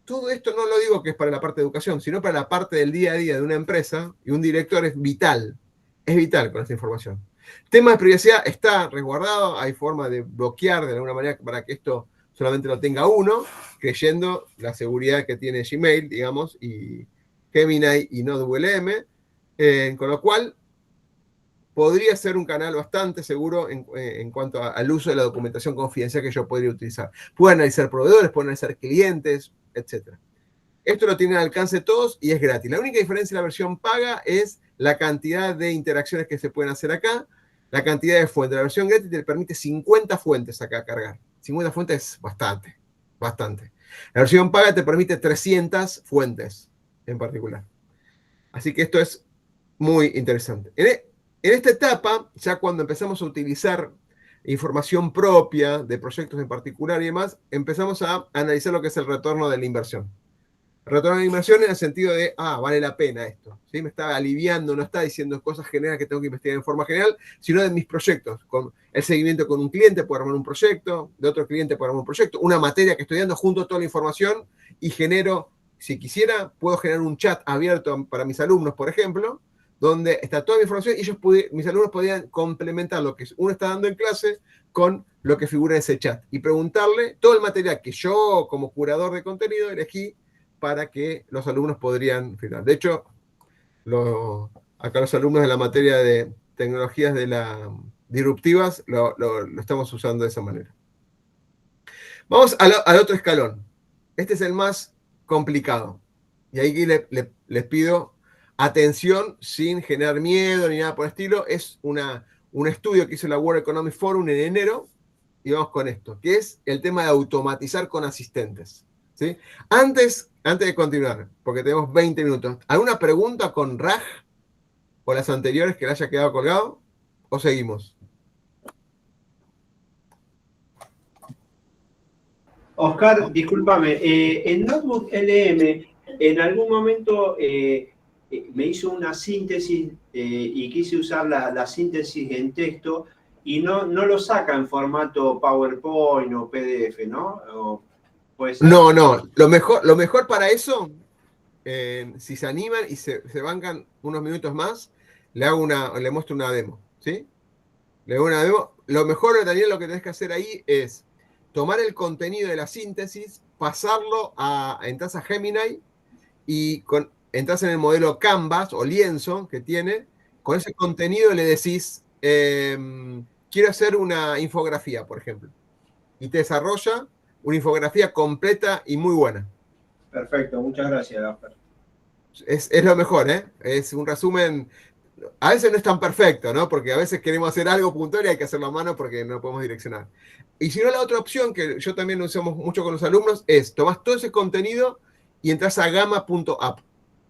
todo esto no lo digo que es para la parte de educación, sino para la parte del día a día de una empresa, y un director es vital con esta información. El tema de privacidad está resguardado, hay forma de bloquear de alguna manera para que esto solamente lo tenga uno, creyendo la seguridad que tiene Gmail, digamos, y Gemini y NodeWLM, con lo cual podría ser un canal bastante seguro en cuanto al uso de la documentación confidencial que yo podría utilizar. Puedo analizar proveedores, puedo analizar clientes, etc. Esto lo tienen al alcance todos y es gratis. La única diferencia de la versión paga es la cantidad de interacciones que se pueden hacer acá, la cantidad de fuentes. La versión gratis te permite 50 fuentes acá cargar. 50 fuentes es bastante, bastante. La versión paga te permite 300 fuentes en particular. Así que esto es muy interesante. En esta etapa, ya cuando empezamos a utilizar información propia de proyectos en particular y demás, empezamos a analizar lo que es el retorno de la inversión. El retorno de la inversión en el sentido de, vale la pena esto, ¿sí? Me está aliviando, no está diciendo cosas generales que tengo que investigar en forma general, sino de mis proyectos, con el seguimiento con un cliente, puedo armar un proyecto, de otro cliente puedo armar un proyecto, una materia que estoy dando, junto toda la información y genero, si quisiera, puedo generar un chat abierto para mis alumnos, por ejemplo, donde está toda la información y mis alumnos podrían complementar lo que uno está dando en clase con lo que figura en ese chat y preguntarle todo el material que yo, como curador de contenido, elegí para que los alumnos podrían filtrar. De hecho, acá los alumnos de la materia de tecnologías disruptivas lo estamos usando de esa manera. Vamos al otro escalón. Este es el más complicado. Y ahí les pido atención sin generar miedo ni nada por el estilo. Es un estudio que hizo la World Economic Forum en enero, y vamos con esto, que es el tema de automatizar con asistentes. ¿Sí? Antes de continuar, porque tenemos 20 minutos, ¿alguna pregunta con Raj o las anteriores que le haya quedado colgado? ¿O seguimos? Oscar, discúlpame, en Notebook LM en algún momento me hizo una síntesis y quise usar la síntesis en texto y no lo saca en formato PowerPoint o PDF, ¿no? ¿Puede ser? No. Lo mejor para eso, si se animan y se bancan unos minutos más, le muestro una demo, ¿sí? Le doy una demo. Lo mejor, Daniel, lo que tenés que hacer ahí es tomar el contenido de la síntesis, pasarlo entras a Gemini y entras en el modelo Canvas o lienzo que tiene. Con ese contenido le decís, quiero hacer una infografía, por ejemplo. Y te desarrolla una infografía completa y muy buena. Perfecto, muchas gracias, Oscar. Es lo mejor, ¿eh? Es un resumen. A veces no es tan perfecto, ¿no? Porque a veces queremos hacer algo puntual y hay que hacerlo a mano porque no podemos direccionar. Y si no, la otra opción que yo también usamos mucho con los alumnos es tomás todo ese contenido y entras a gamma.app,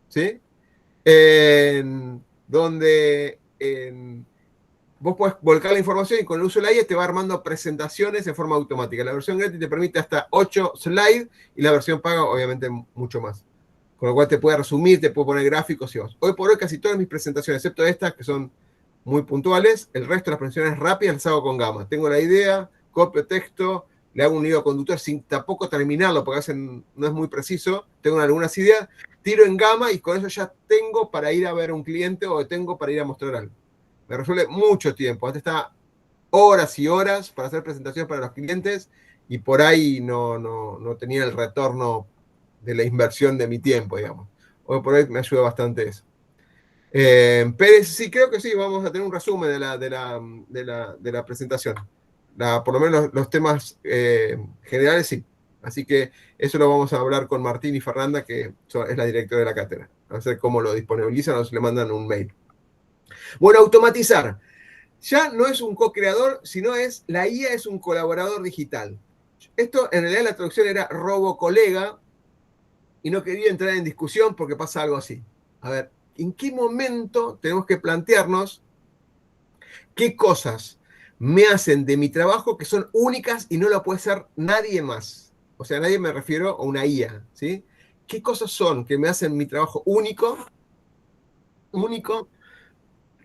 ¿sí? Donde vos podés volcar la información y con el uso de la IA te va armando presentaciones en forma automática. La versión gratis te permite hasta 8 slides y la versión paga, obviamente, mucho más. Con lo cual te puede resumir, te puede poner gráficos y vos. Hoy por hoy casi todas mis presentaciones, excepto estas que son muy puntuales, el resto de las presentaciones rápidas las hago con Gamma. Tengo la idea, copio texto, le hago un hilo conductor sin tampoco terminarlo, porque a veces no es muy preciso, tengo algunas ideas, tiro en Gamma y con eso ya tengo para ir a ver a un cliente o tengo para ir a mostrar algo. Me resuelve mucho tiempo. Antes estaba horas y horas para hacer presentaciones para los clientes y por ahí no tenía el retorno de la inversión de mi tiempo, digamos. Hoy por hoy me ayuda bastante eso. Pero sí, creo que sí, vamos a tener un resumen de la presentación. Por lo menos los temas generales, sí. Así que eso lo vamos a hablar con Martín y Fernanda, que es la directora de la cátedra. A ver cómo lo disponibilizan o si le mandan un mail. Bueno, automatizar. Ya no es un co-creador, sino la IA es un colaborador digital. Esto, en realidad, la traducción era robo-colega, y no quería entrar en discusión porque pasa algo así. A ver, ¿en qué momento tenemos que plantearnos qué cosas me hacen de mi trabajo que son únicas y no lo puede hacer nadie más? O sea, nadie me refiero a una IA, ¿sí? ¿Qué cosas son que me hacen mi trabajo único,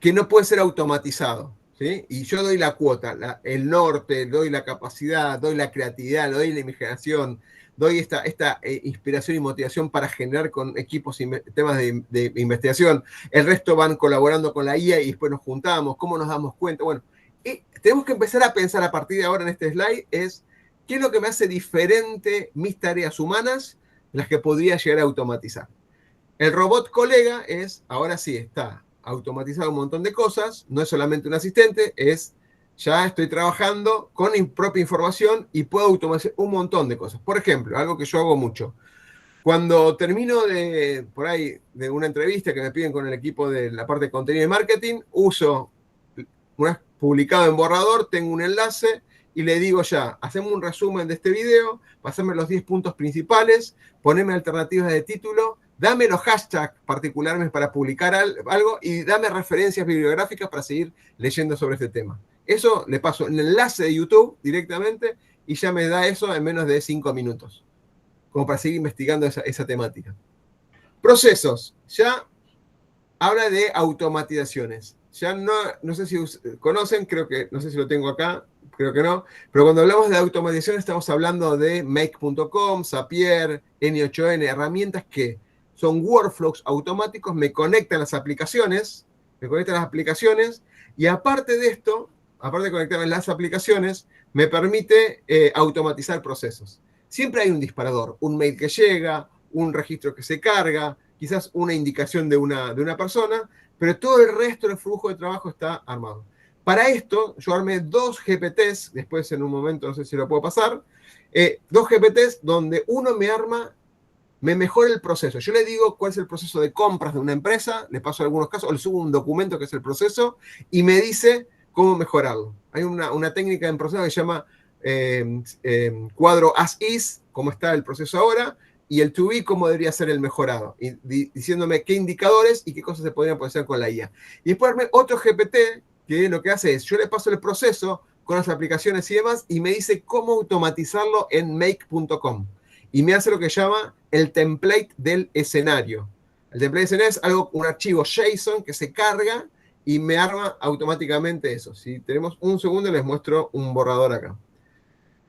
que no puede ser automatizado? ¿Sí? Y yo doy la cuota, el norte, doy la capacidad, doy la creatividad, doy la imaginación, doy esta inspiración y motivación para generar con equipos temas de investigación. El resto van colaborando con la IA y después nos juntamos. ¿Cómo nos damos cuenta? Bueno, tenemos que empezar a pensar a partir de ahora en este slide es qué es lo que me hace diferente mis tareas humanas, las que podría llegar a automatizar. El robot colega es, ahora sí, está automatizado un montón de cosas, no es solamente un asistente, ya estoy trabajando con mi propia información y puedo automatizar un montón de cosas. Por ejemplo, algo que yo hago mucho. Cuando termino por ahí, de una entrevista que me piden con el equipo de la parte de contenido y marketing, uso publicado en borrador, tengo un enlace y le digo ya, hacemos un resumen de este video, pasame los 10 puntos principales, poneme alternativas de título, dame los hashtags particulares para publicar algo y dame referencias bibliográficas para seguir leyendo sobre este tema. Eso le paso en el enlace de YouTube directamente y ya me da eso en menos de 5 minutos, como para seguir investigando esa temática. Procesos. Ya habla de automatizaciones. Ya no sé si conocen, no sé si lo tengo acá, creo que no, pero cuando hablamos de automatización estamos hablando de Make.com, Zapier, N8N, herramientas que son workflows automáticos, me conectan las aplicaciones, y aparte de esto, aparte de conectarme las aplicaciones, me permite automatizar procesos. Siempre hay un disparador, un mail que llega, un registro que se carga, quizás una indicación de una persona, pero todo el resto del flujo de trabajo está armado. Para esto, yo armé 2 GPTs, después en un momento, no sé si lo puedo pasar, 2 GPTs donde uno me mejora el proceso. Yo le digo cuál es el proceso de compras de una empresa, le paso algunos casos, o le subo un documento que es el proceso, y me dice cómo mejorarlo. Hay una técnica en proceso que se llama cuadro as is, cómo está el proceso ahora, y el to be, cómo debería ser el mejorado, y diciéndome qué indicadores y qué cosas se podrían hacer con la IA. Y después armé otro GPT que lo que hace es, yo le paso el proceso con las aplicaciones y demás, y me dice cómo automatizarlo en make.com. Y me hace lo que llama el template del escenario. El template del escenario es un archivo JSON que se carga y me arma automáticamente eso. Si tenemos un segundo, les muestro un borrador acá.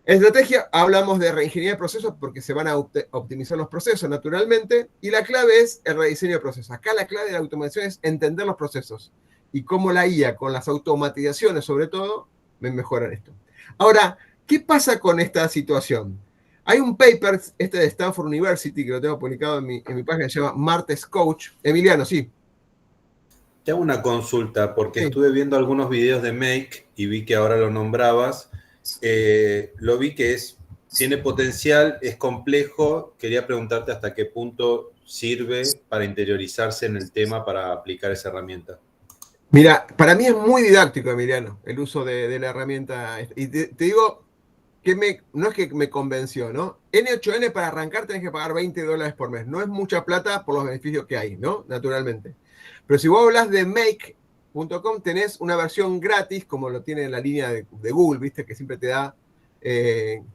En estrategia hablamos de reingeniería de procesos porque se van a optimizar los procesos naturalmente, y la clave es el rediseño de procesos. Acá la clave de la automatización es entender los procesos y cómo la IA con las automatizaciones sobre todo me mejoran esto. Ahora, ¿qué pasa con esta situación? Hay un paper, de Stanford University, que lo tengo publicado en mi página, se llama Martes Coach. Emiliano, sí. Te hago una consulta, porque Sí. estuve viendo algunos videos de Make y vi que ahora lo nombrabas. Lo vi que tiene potencial, es complejo. Quería preguntarte hasta qué punto sirve para interiorizarse en el tema para aplicar esa herramienta. Mira, para mí es muy didáctico, Emiliano, el uso de la herramienta. Y te digo que no es que me convenció, ¿no? N8N para arrancar tenés que pagar $20 por mes. No es mucha plata por los beneficios que hay, ¿no? Naturalmente. Pero si vos hablas de Make.com, tenés una versión gratis, como lo tiene la línea de Google, ¿viste? Que siempre te da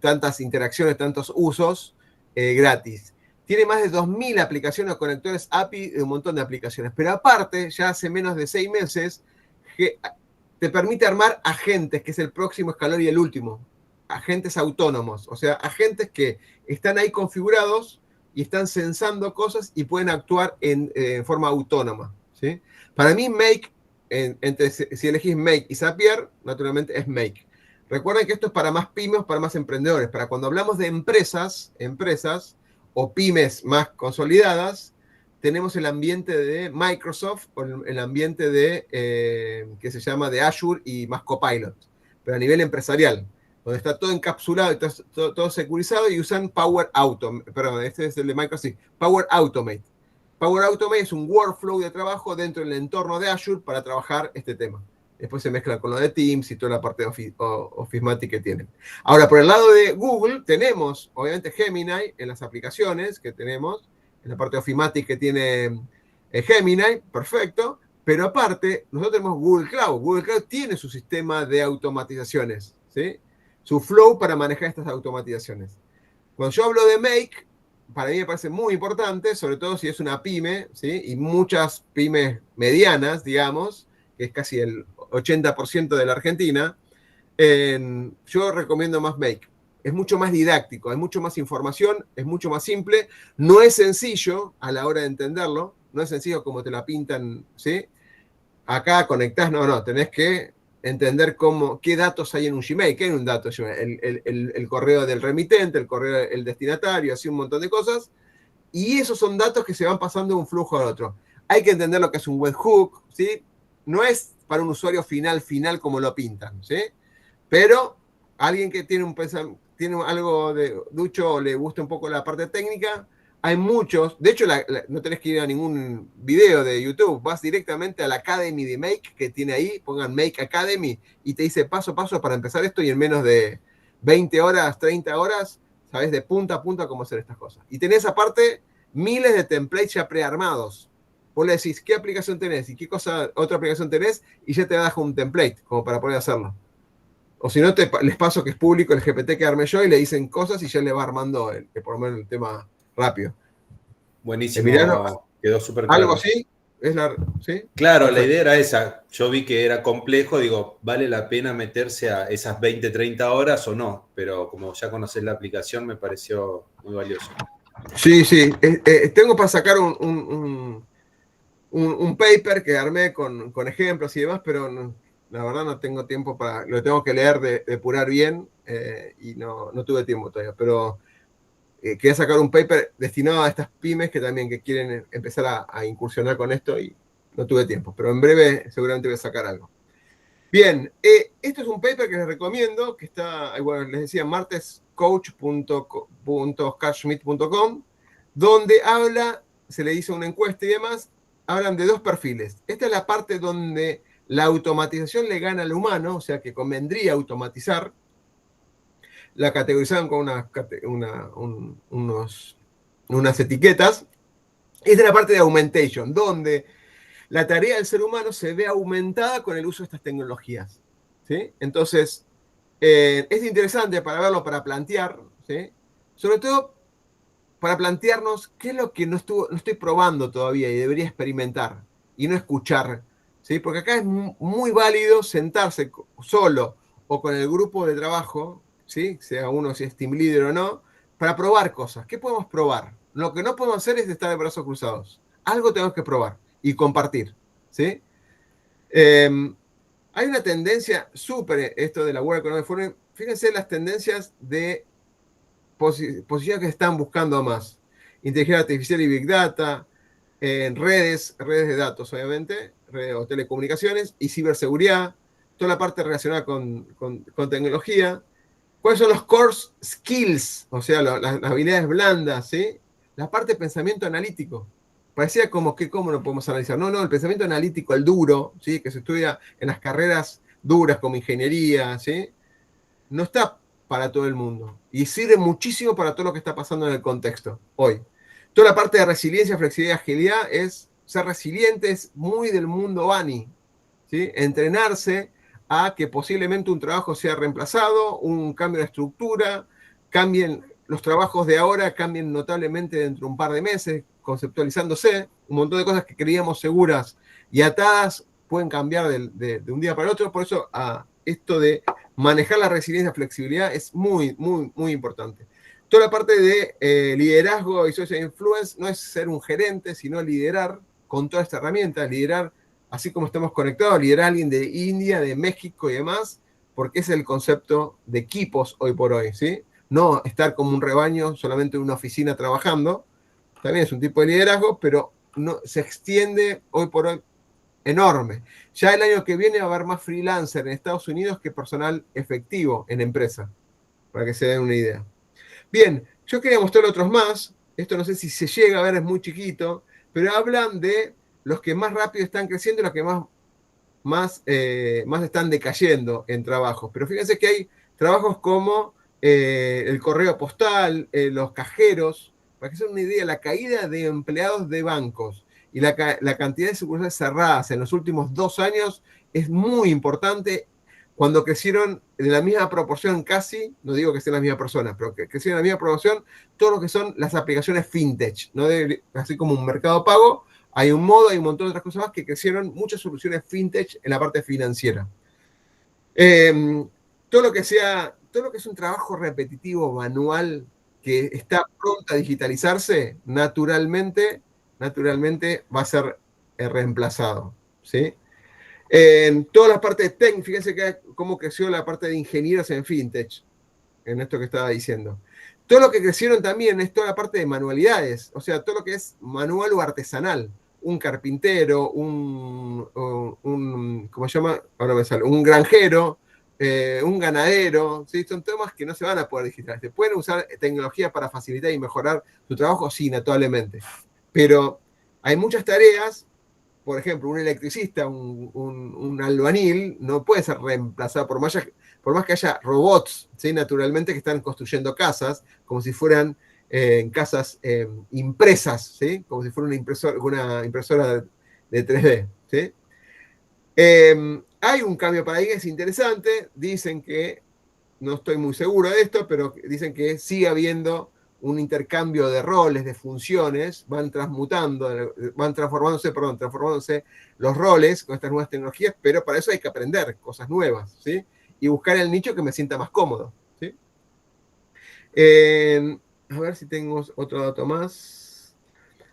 tantas interacciones, tantos usos gratis. Tiene más de 2.000 aplicaciones o conectores API de un montón de aplicaciones. Pero aparte, ya hace menos de 6 meses, que te permite armar agentes, que es el próximo escalón y el último. Agentes autónomos, o sea, agentes que están ahí configurados y están censando cosas y pueden actuar en forma autónoma, ¿sí? Para mí, Make, si elegís Make y Zapier, naturalmente es Make. Recuerden que esto es para más pymes, para más emprendedores. Para cuando hablamos de empresas o pymes más consolidadas, tenemos el ambiente de Microsoft o el ambiente que se llama de Azure y más Copilot, pero a nivel empresarial, donde está todo encapsulado y todo securizado, y usan Power Automate, perdón, este es el de Microsoft, Power Automate. Power Automate es un workflow de trabajo dentro del entorno de Azure para trabajar este tema. Después se mezcla con lo de Teams y toda la parte de Officematic que tienen. Ahora, por el lado de Google, tenemos, obviamente, Gemini en las aplicaciones que tenemos, en la parte de Officematic que tiene Gemini, perfecto, pero aparte, nosotros tenemos Google Cloud. Google Cloud tiene su sistema de automatizaciones, ¿sí? Su flow para manejar estas automatizaciones. Cuando yo hablo de Make, para mí me parece muy importante, sobre todo si es una pyme, ¿sí? Y muchas pymes medianas, digamos, que es casi el 80% de la Argentina, yo recomiendo más Make. es mucho más didáctico, hay mucho más información, es mucho más simple, no es sencillo a la hora de entenderlo, no es sencillo como te la pintan, ¿sí? Acá conectás, no, tenés que entender qué datos hay en un Gmail, qué hay en un dato, el correo del remitente, el correo del destinatario, así un montón de cosas, y esos son datos que se van pasando de un flujo al otro. Hay que entender lo que es un webhook, ¿sí? No es para un usuario final como lo pintan, ¿sí? Pero alguien que tiene tiene algo de ducho o le gusta un poco la parte técnica, hay muchos, de hecho no tenés que ir a ningún video de YouTube, vas directamente a la Academy de Make que tiene ahí, pongan Make Academy y te dice paso a paso para empezar esto y en menos de 20 horas, 30 horas, sabes de punta a punta cómo hacer estas cosas. Y tenés aparte miles de templates ya prearmados. Vos le decís qué aplicación tenés y qué otra aplicación tenés y ya te da un template como para poder hacerlo. O si no, les paso que es público el GPT que armé yo y le dicen cosas y ya le va armando por lo menos el tema rápido. Buenísimo, Emiliano, quedó súper claro. ¿algo así? ¿Sí? Claro, Perfecto. la idea era esa. Yo vi que era complejo, digo, ¿vale la pena meterse a esas 20, 30 horas o no? Pero como ya conocés la aplicación, me pareció muy valioso. Sí. Tengo para sacar un paper que armé con ejemplos y demás, pero la verdad no tengo tiempo lo tengo que leer, depurar bien, y no tuve tiempo todavía, pero quería sacar un paper destinado a estas pymes que quieren empezar a incursionar con esto y no tuve tiempo, pero en breve seguramente voy a sacar algo. Bien, esto es un paper que les recomiendo, que está, bueno, les decía, martescoach.cashmeet.com, donde se le hizo una encuesta y demás, hablan de dos perfiles. Esta es la parte donde la automatización le gana al humano, o sea que convendría automatizar. La categorizaron con unas etiquetas. Esta es la parte de augmentation, donde la tarea del ser humano se ve aumentada con el uso de estas tecnologías, ¿sí? Entonces, es interesante para verlo, para plantear, ¿sí? Sobre todo para plantearnos qué es lo que no estoy probando todavía y debería experimentar y no escuchar, ¿sí? Porque acá es muy válido sentarse solo o con el grupo de trabajo, ¿sí? Sea uno si es team leader o no, para probar cosas. ¿Qué podemos probar? Lo que no podemos hacer es estar de brazos cruzados. Algo tenemos que probar y compartir, ¿sí? Hay una tendencia súper, esto de la World Economic Forum, fíjense las tendencias de posiciones que están buscando más. Inteligencia artificial y Big Data, redes de datos, obviamente, redes o telecomunicaciones y ciberseguridad, toda la parte relacionada con tecnología. ¿Cuáles son los core skills? O sea, las habilidades blandas, ¿sí? La parte de pensamiento analítico. Parecía como que cómo lo podemos analizar. No, el pensamiento analítico, el duro, ¿sí? Que se estudia en las carreras duras como ingeniería, ¿sí? No está para todo el mundo y sirve muchísimo para todo lo que está pasando en el contexto hoy. Toda la parte de resiliencia, flexibilidad, agilidad es ser resilientes, muy del mundo Bani, ¿sí? Entrenarse a que posiblemente un trabajo sea reemplazado, un cambio de estructura, cambien los trabajos de ahora, cambien notablemente dentro de un par de meses, conceptualizándose, un montón de cosas que creíamos seguras y atadas pueden cambiar de un día para el otro, por eso esto de manejar la resiliencia y flexibilidad es muy importante. Toda la parte de liderazgo y social influence no es ser un gerente, sino liderar con toda esta herramienta, liderar así como estamos conectados, liderar a alguien de India, de México y demás, porque es el concepto de equipos hoy por hoy, ¿sí? No estar como un rebaño solamente en una oficina trabajando, también es un tipo de liderazgo, pero no, se extiende hoy por hoy enorme. Ya el año que viene va a haber más freelancer en Estados Unidos que personal efectivo en empresa, para que se den una idea. Bien, yo quería mostrar otros más. Esto no sé si se llega a ver, es muy chiquito, pero hablan de los que más rápido están creciendo y los que más están decayendo en trabajos. Pero fíjense que hay trabajos como el correo postal, los cajeros, para que se den una idea, la caída de empleados de bancos y la cantidad de sucursales cerradas en los últimos 2 años es muy importante. Cuando crecieron en la misma proporción casi, no digo que sean las mismas personas, pero que crecieron en la misma proporción, todo lo que son las aplicaciones fintech, ¿no? Así como un mercado pago, hay un modo, hay un montón de otras cosas más que crecieron, muchas soluciones fintech en la parte financiera. Todo lo que sea todo lo que es un trabajo repetitivo, manual, que está pronto a digitalizarse, naturalmente va a ser reemplazado, ¿sí? En toda la parte de técnica, fíjense cómo creció la parte de ingenieros en fintech, en esto que estaba diciendo. Todo lo que crecieron también es toda la parte de manualidades, o sea, todo lo que es manual o artesanal. Un carpintero, ¿cómo se llama? Ahora me sale, un granjero, un ganadero, ¿sí? Son temas que no se van a poder digitalizar. ¿Se pueden usar tecnología para facilitar y mejorar su trabajo? Sí, notablemente. Pero hay muchas tareas, por ejemplo, un electricista, un albañil, no puede ser reemplazado por más que haya robots, ¿sí? Naturalmente, que están construyendo casas, como si fueran casas impresas, ¿sí? Como si fuera una impresora de 3D. ¿Sí? Hay un cambio de paradigma, es interesante. Dicen que, no estoy muy seguro de esto, pero dicen que sigue habiendo un intercambio de roles, de funciones, van transformándose los roles con estas nuevas tecnologías, pero para eso hay que aprender cosas nuevas, ¿sí? Y buscar el nicho que me sienta más cómodo, ¿sí? A ver si tengo otro dato más.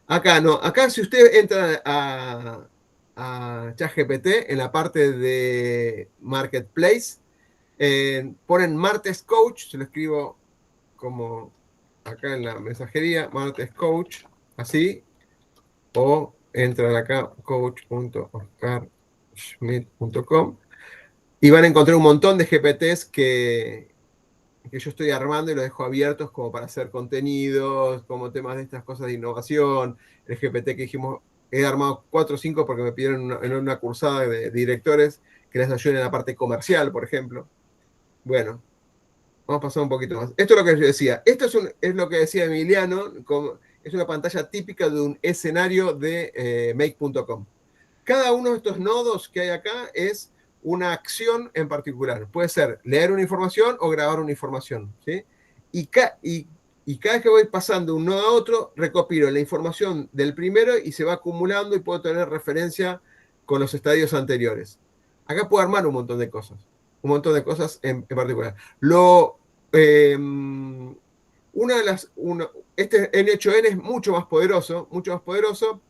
Acá no, acá si usted entra a ChatGPT en la parte de Marketplace, ponen Martes Coach, se lo escribo como acá en la mensajería, Martes Coach, así, o entran acá, coach.oscarschmidt.com, y van a encontrar un montón de GPTs que yo estoy armando y los dejo abiertos como para hacer contenidos, como temas de estas cosas de innovación. El GPT que dijimos, he armado 4 o 5 porque me pidieron en una cursada de directores que les ayuden en la parte comercial, por ejemplo. Bueno, vamos a pasar un poquito más. Esto es lo que yo decía. Esto es lo que decía Emiliano, es una pantalla típica de un escenario de make.com. Cada uno de estos nodos que hay acá es una acción en particular. Puede ser leer una información o grabar una información, ¿sí? Y cada vez que voy pasando de un nodo a otro, recopilo la información del primero y se va acumulando y puedo tener referencia con los estadios anteriores. Acá puedo armar un montón de cosas en particular. Este N8N es mucho más poderoso,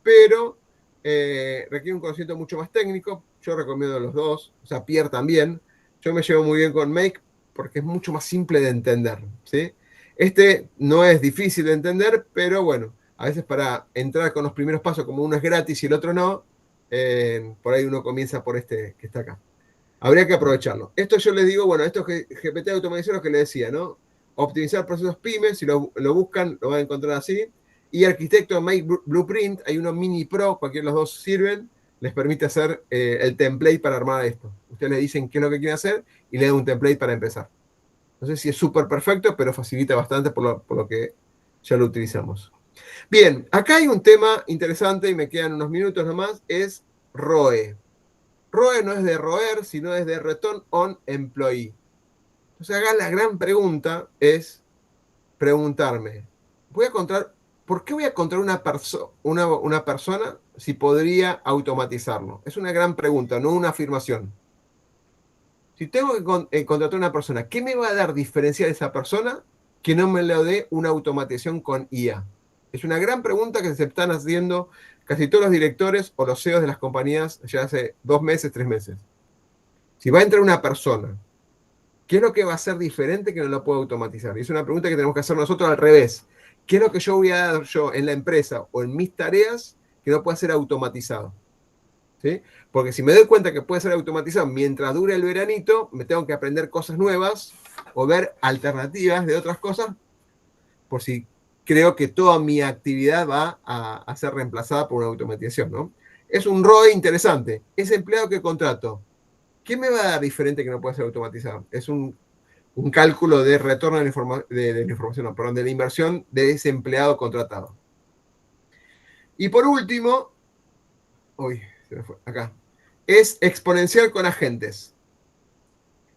pero requiere un conocimiento mucho más técnico. Yo recomiendo los dos, o sea, Pierre también. Yo me llevo muy bien con Make porque es mucho más simple de entender, ¿sí? Este no es difícil de entender, pero bueno, a veces para entrar con los primeros pasos, como uno es gratis y el otro no, por ahí uno comienza por este que está acá. Habría que aprovecharlo. Esto yo les digo, bueno, esto es GPT de automatización, lo que les decía, ¿no? Optimizar procesos pymes, si lo buscan, lo van a encontrar así. Y arquitecto Make Blueprint, hay uno Mini Pro, cualquiera de los dos sirven, les permite hacer el template para armar esto. Ustedes le dicen qué es lo que quieren hacer y le dan un template para empezar. No sé si es súper perfecto, pero facilita bastante por lo que ya lo utilizamos. Bien, acá hay un tema interesante y me quedan unos minutos nomás, es ROE. ROE no es de roer, sino es de Return on Employee. Entonces acá la gran pregunta es preguntarme, ¿por qué voy a encontrar una persona si podría automatizarlo? Es una gran pregunta, no una afirmación. Si tengo que contratar a una persona, ¿qué me va a dar diferenciar esa persona que no me lo dé una automatización con IA? Es una gran pregunta que se están haciendo casi todos los directores o los CEOs de las compañías ya hace 2 meses, 3 meses. Si va a entrar una persona, ¿qué es lo que va a ser diferente que no lo puedo automatizar? Y es una pregunta que tenemos que hacer nosotros al revés. ¿Qué es lo que yo voy a dar yo en la empresa o en mis tareas que no pueda ser automatizado? ¿Sí? Porque si me doy cuenta que puede ser automatizado mientras dure el veranito, me tengo que aprender cosas nuevas o ver alternativas de otras cosas por si creo que toda mi actividad va a ser reemplazada por una automatización, ¿no? Es un ROE interesante. Ese empleado que contrato, ¿qué me va a dar diferente que no pueda ser automatizado? Es un cálculo de retorno de la información, no, perdón, de la inversión de ese empleado contratado. Y por último, se me fue, acá, es exponencial con agentes.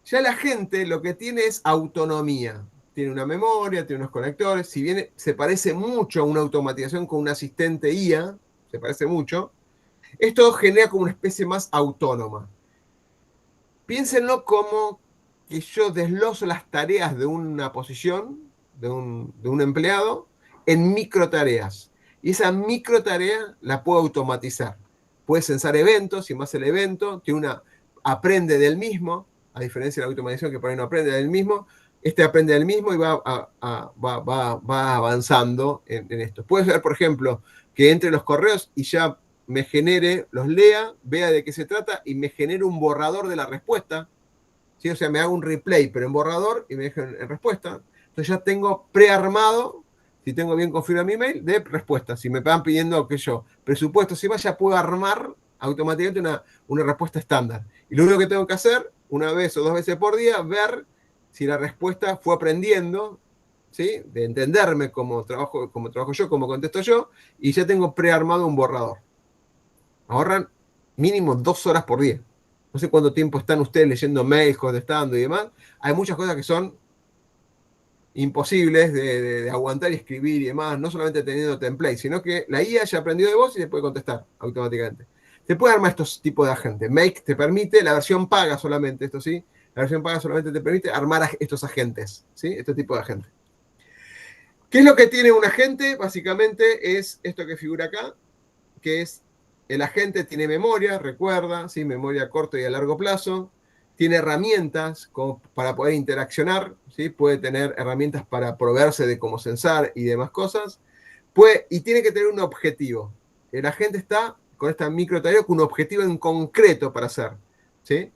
Ya la gente lo que tiene es autonomía. Tiene una memoria, tiene unos conectores. Si bien se parece mucho a una automatización con un asistente IA, se parece mucho, esto genera como una especie más autónoma. Piénsenlo como que yo desgloso las tareas de una posición, de un empleado, en micro tareas. Y esa micro tarea la puedo automatizar. Puede censar eventos, y más el evento, aprende del mismo, a diferencia de la automatización que por ahí no aprende del mismo, este aprende del mismo y va avanzando en esto. Puede ser, por ejemplo, que entre los correos y ya me genere, los lea, vea de qué se trata y me genere un borrador de la respuesta. ¿Sí? O sea, me hago un replay, pero en borrador y me dejo en respuesta. Entonces ya tengo prearmado, si tengo bien configurado mi mail, de respuesta. Si me van pidiendo que yo presupuesto, si más, ya puedo armar automáticamente una respuesta estándar. Y lo único que tengo que hacer, una vez o dos veces por día, ver si la respuesta fue aprendiendo, ¿sí? De entenderme cómo trabajo yo, cómo contesto yo, y ya tengo prearmado un borrador. Ahorran mínimo 2 horas por día. No sé cuánto tiempo están ustedes leyendo mails, contestando y demás. Hay muchas cosas que son imposibles de aguantar y escribir y demás, no solamente teniendo templates, sino que la IA ya aprendió de vos y te puede contestar automáticamente. Te puede armar estos tipos de agentes. Make te permite, la versión paga solamente, esto sí, la versión paga solamente te permite armar estos agentes, ¿sí? Este tipo de agentes. ¿Qué es lo que tiene un agente? Básicamente es esto que figura acá, que es el agente tiene memoria, recuerda, ¿sí? Memoria a corto y a largo plazo. Tiene herramientas para poder interaccionar, ¿sí? Puede tener herramientas para proveerse de cómo censar y demás cosas. Y tiene que tener un objetivo. El agente está con esta microtarea con un objetivo en concreto para hacer, ¿sí?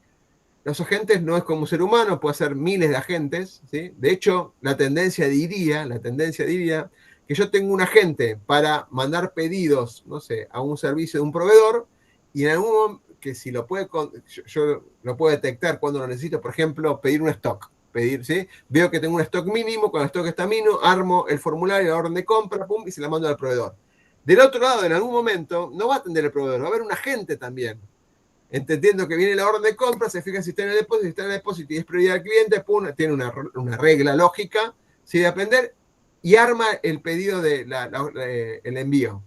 Los agentes no es como un ser humano, puede ser miles de agentes, ¿sí? De hecho, la tendencia diría que yo tengo un agente para mandar pedidos, no sé, a un servicio de un proveedor y en algún momento, que si lo puede, yo lo puedo detectar cuando lo necesito, por ejemplo, pedir un stock, ¿sí? Veo que tengo un stock mínimo, cuando el stock está mínimo, armo el formulario, la orden de compra, pum, y se la mando al proveedor. Del otro lado, en algún momento, no va a atender el proveedor, va a haber un agente también. Entendiendo que viene la orden de compra, se fija si está en el depósito, si está en el depósito y es prioridad al cliente, pum, tiene una regla lógica, ¿sí? De aprender, y arma el pedido el envío.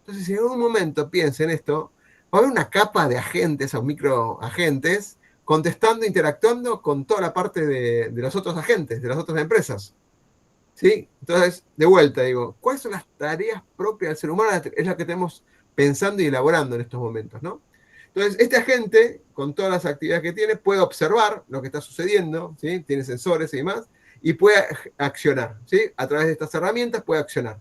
Entonces, si en algún momento piensa en esto, va a haber una capa de agentes o microagentes contestando, interactuando con toda la parte de los otros agentes, de las otras empresas. ¿Sí? Entonces, de vuelta, digo, ¿cuáles son las tareas propias del ser humano? Es la que tenemos pensando y elaborando en estos momentos, ¿no? Entonces, este agente, con todas las actividades que tiene, puede observar lo que está sucediendo, ¿sí? Tiene sensores y demás, y puede accionar, ¿sí? A través de estas herramientas puede accionar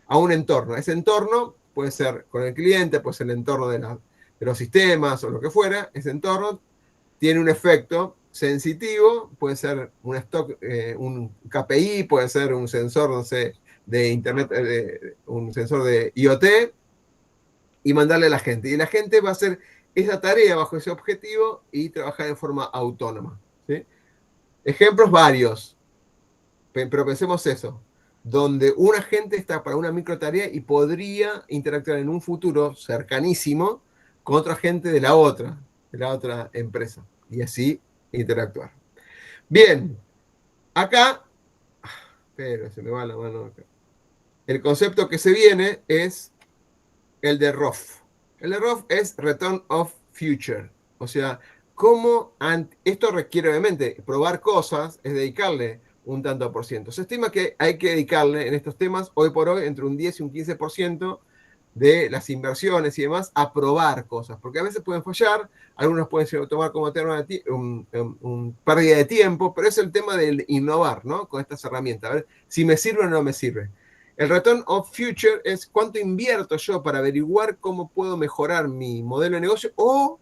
a un entorno. Ese entorno puede ser con el cliente, puede ser el entorno de los sistemas o lo que fuera. Ese entorno tiene un efecto sensitivo, puede ser un KPI, puede ser un sensor, no sé, de internet, un sensor de IoT, y mandarle a la gente. Y la gente va a hacer esa tarea bajo ese objetivo y trabajar en forma autónoma, ¿sí? Ejemplos varios, pero pensemos eso, donde un agente está para una microtarea y podría interactuar en un futuro cercanísimo con otro agente de la otra empresa, y así interactuar. Bien, acá, pero se me va la mano acá. El concepto que se viene es el de ROF. El de ROF es Return of Future. O sea, esto requiere obviamente probar cosas, es dedicarle un tanto por ciento. Se estima que hay que dedicarle en estos temas, hoy por hoy, entre un 10 y un 15% de las inversiones y demás a probar cosas, porque a veces pueden fallar, algunos pueden tomar como un pérdida de tiempo, pero es el tema del innovar, ¿no? Con estas herramientas, a ver si me sirve o no me sirve. El Return of Future es cuánto invierto yo para averiguar cómo puedo mejorar mi modelo de negocio o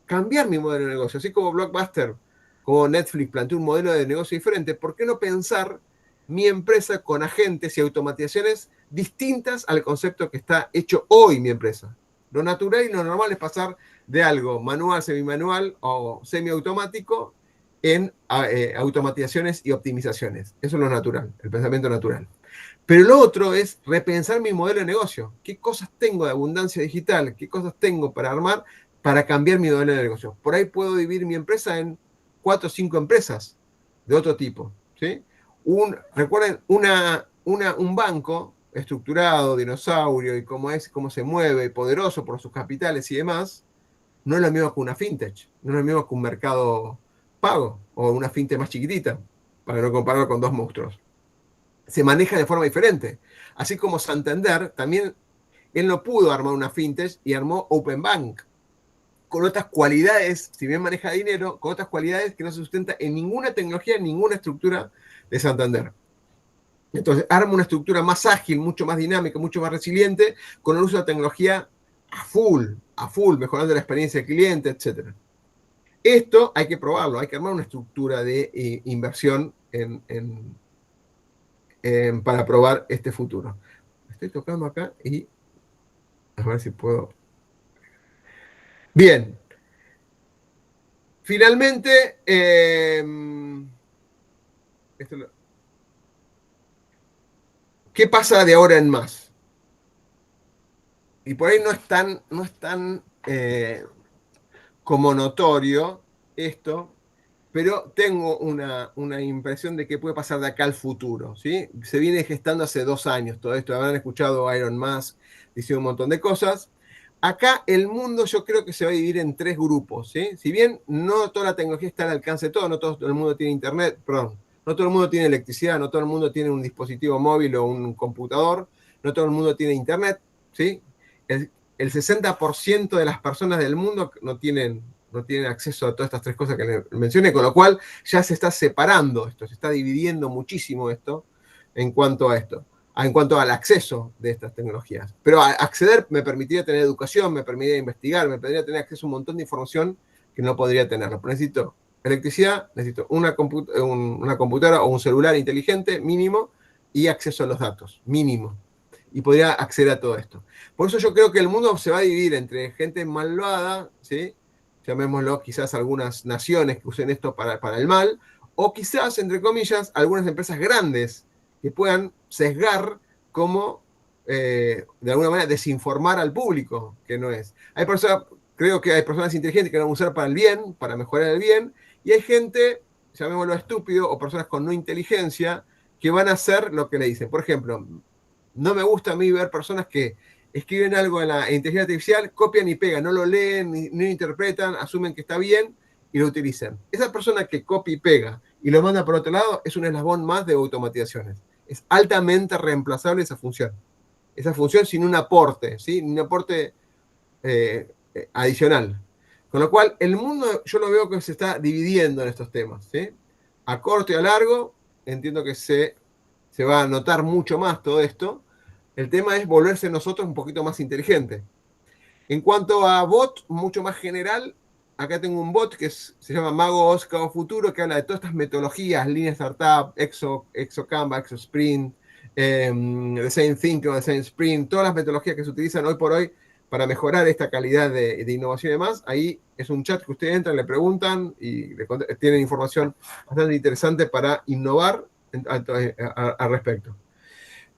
cambiar mi modelo de negocio. Así como Blockbuster, como Netflix planteó un modelo de negocio diferente, ¿por qué no pensar mi empresa con agentes y automatizaciones distintas al concepto que está hecho hoy mi empresa? Lo natural y lo normal es pasar de algo manual, semimanual o semiautomático en automatizaciones y optimizaciones. Eso es lo natural, el pensamiento natural. Pero lo otro es repensar mi modelo de negocio. ¿Qué cosas tengo de abundancia digital? ¿Qué cosas tengo para armar para cambiar mi modelo de negocio? Por ahí puedo dividir mi empresa en 4 o 5 empresas de otro tipo, ¿sí? Recuerden, un banco estructurado, dinosaurio, y cómo se mueve, poderoso por sus capitales y demás, no es lo mismo que una fintech, no es lo mismo que un mercado pago o una fintech más chiquitita, para no compararlo con dos monstruos. Se maneja de forma diferente. Así como Santander, también él no pudo armar una fintech y armó Open Bank, con otras cualidades, si bien maneja dinero, con otras cualidades que no se sustenta en ninguna tecnología, en ninguna estructura de Santander. Entonces, arma una estructura más ágil, mucho más dinámica, mucho más resiliente, con el uso de tecnología a full, mejorando la experiencia del cliente, etc. Esto hay que probarlo, hay que armar una estructura de inversión para probar este futuro. Estoy tocando acá y a ver si puedo. Bien. Finalmente, ¿qué pasa de ahora en más? Y por ahí no es tan como notorio esto, pero tengo una impresión de que puede pasar de acá al futuro, ¿sí? Se viene gestando hace 2 años todo esto, habrán escuchado a Elon Musk diciendo un montón de cosas. Acá el mundo yo creo que se va a dividir en 3 grupos, ¿sí? Si bien no toda la tecnología está al alcance de todo, no todo el mundo tiene internet, perdón, no todo el mundo tiene electricidad, no todo el mundo tiene un dispositivo móvil o un computador, no todo el mundo tiene internet, ¿sí? El 60% de las personas del mundo no tienen acceso a todas estas 3 cosas que le mencioné, con lo cual ya se está separando esto, se está dividiendo muchísimo esto en cuanto a esto, en cuanto al acceso de estas tecnologías. Pero acceder me permitiría tener educación, me permitiría investigar, me permitiría tener acceso a un montón de información que no podría tenerlo. Pero necesito electricidad, necesito una computadora o un celular inteligente mínimo y acceso a los datos mínimo. Y podría acceder a todo esto. Por eso yo creo que el mundo se va a dividir entre gente malvada, ¿sí? Llamémoslo quizás algunas naciones que usen esto para el mal, o quizás, entre comillas, algunas empresas grandes que puedan sesgar como, de alguna manera, desinformar al público, que no es. Creo que hay personas inteligentes que van a usar para el bien, para mejorar el bien, y hay gente, llamémoslo estúpido, o personas con no inteligencia, que van a hacer lo que le dicen. Por ejemplo, no me gusta a mí ver personas que escriben algo en la inteligencia artificial, copian y pegan, no lo leen, ni lo interpretan, asumen que está bien y lo utilizan. Esa persona que copia y pega y lo manda por otro lado es un eslabón más de automatizaciones. Es altamente reemplazable esa función. Esa función sin un aporte, ¿sí? Un aporte adicional. Con lo cual, el mundo yo lo veo que se está dividiendo en estos temas, ¿sí? A corto y a largo, entiendo que se va a notar mucho más todo esto. El tema es volverse nosotros un poquito más inteligente. En cuanto a bot, mucho más general, acá tengo un bot que se llama Mago Oscar Futuro, que habla de todas estas metodologías, Lean Startup, Exo Canva, Exo Sprint, Design Thinking, Design Sprint, todas las metodologías que se utilizan hoy por hoy para mejorar esta calidad de innovación y demás. Ahí es un chat que ustedes entran, le preguntan y tienen información bastante interesante para innovar al respecto.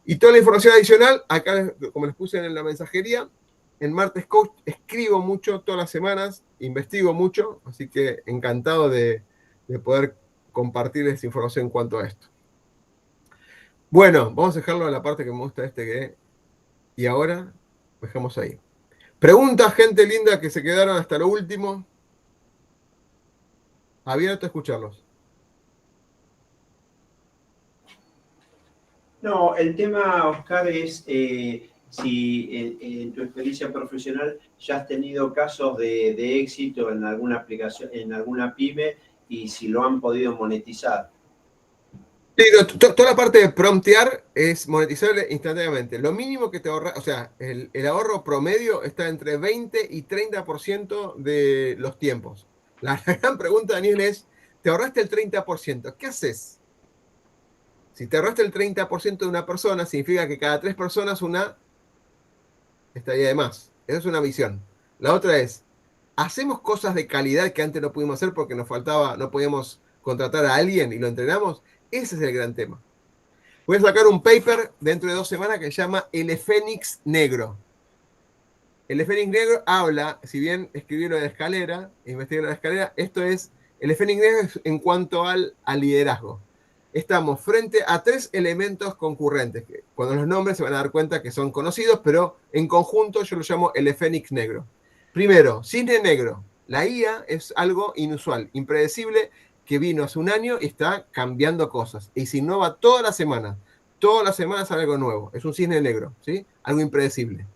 Y toda la información adicional, acá, como les puse en la mensajería, en Martes Coach escribo mucho todas las semanas, investigo mucho, así que encantado de poder compartirles información en cuanto a esto. Bueno, vamos a dejarlo a la parte que me gusta y ahora dejamos ahí. Preguntas, gente linda que se quedaron hasta lo último. Abierto a escucharlos. No, el tema, Oscar, es si en tu experiencia profesional ya has tenido casos de éxito en alguna aplicación, en alguna pyme, y si lo han podido monetizar. Sí, toda la parte de promptear es monetizable instantáneamente. Lo mínimo que te ahorra, o sea, el ahorro promedio está entre 20 y 30% de los tiempos. La gran pregunta, Daniel, es, ¿te ahorraste el 30%? ¿Qué haces? Si te ahorraste el 30% de una persona, significa que cada 3 personas una estaría de más. Esa es una visión. La otra es, ¿hacemos cosas de calidad que antes no pudimos hacer porque nos faltaba, no podíamos contratar a alguien y lo entrenamos? Ese es el gran tema. Voy a sacar un paper dentro de 2 semanas que se llama El Fénix Negro. El Fénix Negro habla, si bien escribí lo de la escalera, investigué lo de la escalera, esto es, el Fénix Negro en cuanto al liderazgo. Estamos frente a 3 elementos concurrentes, que cuando los nombres se van a dar cuenta que son conocidos, pero en conjunto yo lo llamo el Fénix Negro. Primero, cisne negro. La IA es algo inusual, impredecible, que vino hace un año y está cambiando cosas. Y se innova toda la semana. Todas las semanas sale algo nuevo. Es un cisne negro, ¿sí? Algo impredecible.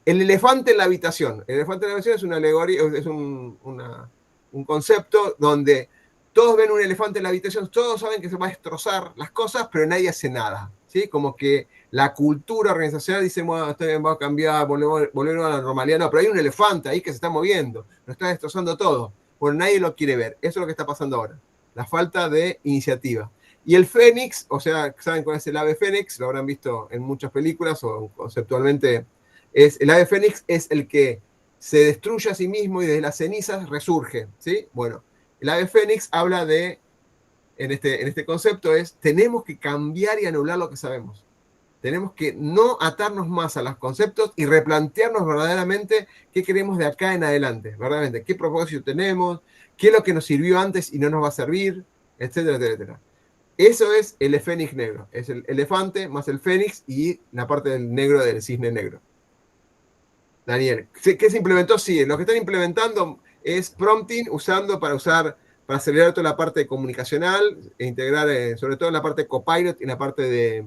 El elefante en la habitación. El elefante en la habitación es una alegoría, es un concepto donde todos ven un elefante en la habitación, todos saben que se va a destrozar las cosas, pero nadie hace nada, ¿sí? Como que la cultura organizacional dice, bueno, esto va a cambiar, volver a la normalidad. No, pero hay un elefante ahí que se está moviendo, lo está destrozando todo. Bueno, nadie lo quiere ver. Eso es lo que está pasando ahora. La falta de iniciativa. Y el fénix, o sea, ¿saben cuál es el ave fénix? Lo habrán visto en muchas películas o conceptualmente. El ave fénix es el que se destruye a sí mismo y desde las cenizas resurge, ¿sí? Bueno, el ave fénix habla de, en este concepto es, tenemos que cambiar y anular lo que sabemos. Tenemos que no atarnos más a los conceptos y replantearnos verdaderamente qué queremos de acá en adelante, verdaderamente, qué propósito tenemos, qué es lo que nos sirvió antes y no nos va a servir, etcétera, etcétera. Eso es el fénix negro, es el elefante más el fénix y la parte del negro del cisne negro. Daniel, ¿qué se implementó? Sí, lo que están implementando es prompting, para acelerar toda la parte comunicacional e integrar, sobre todo en la parte de Copilot y en la parte de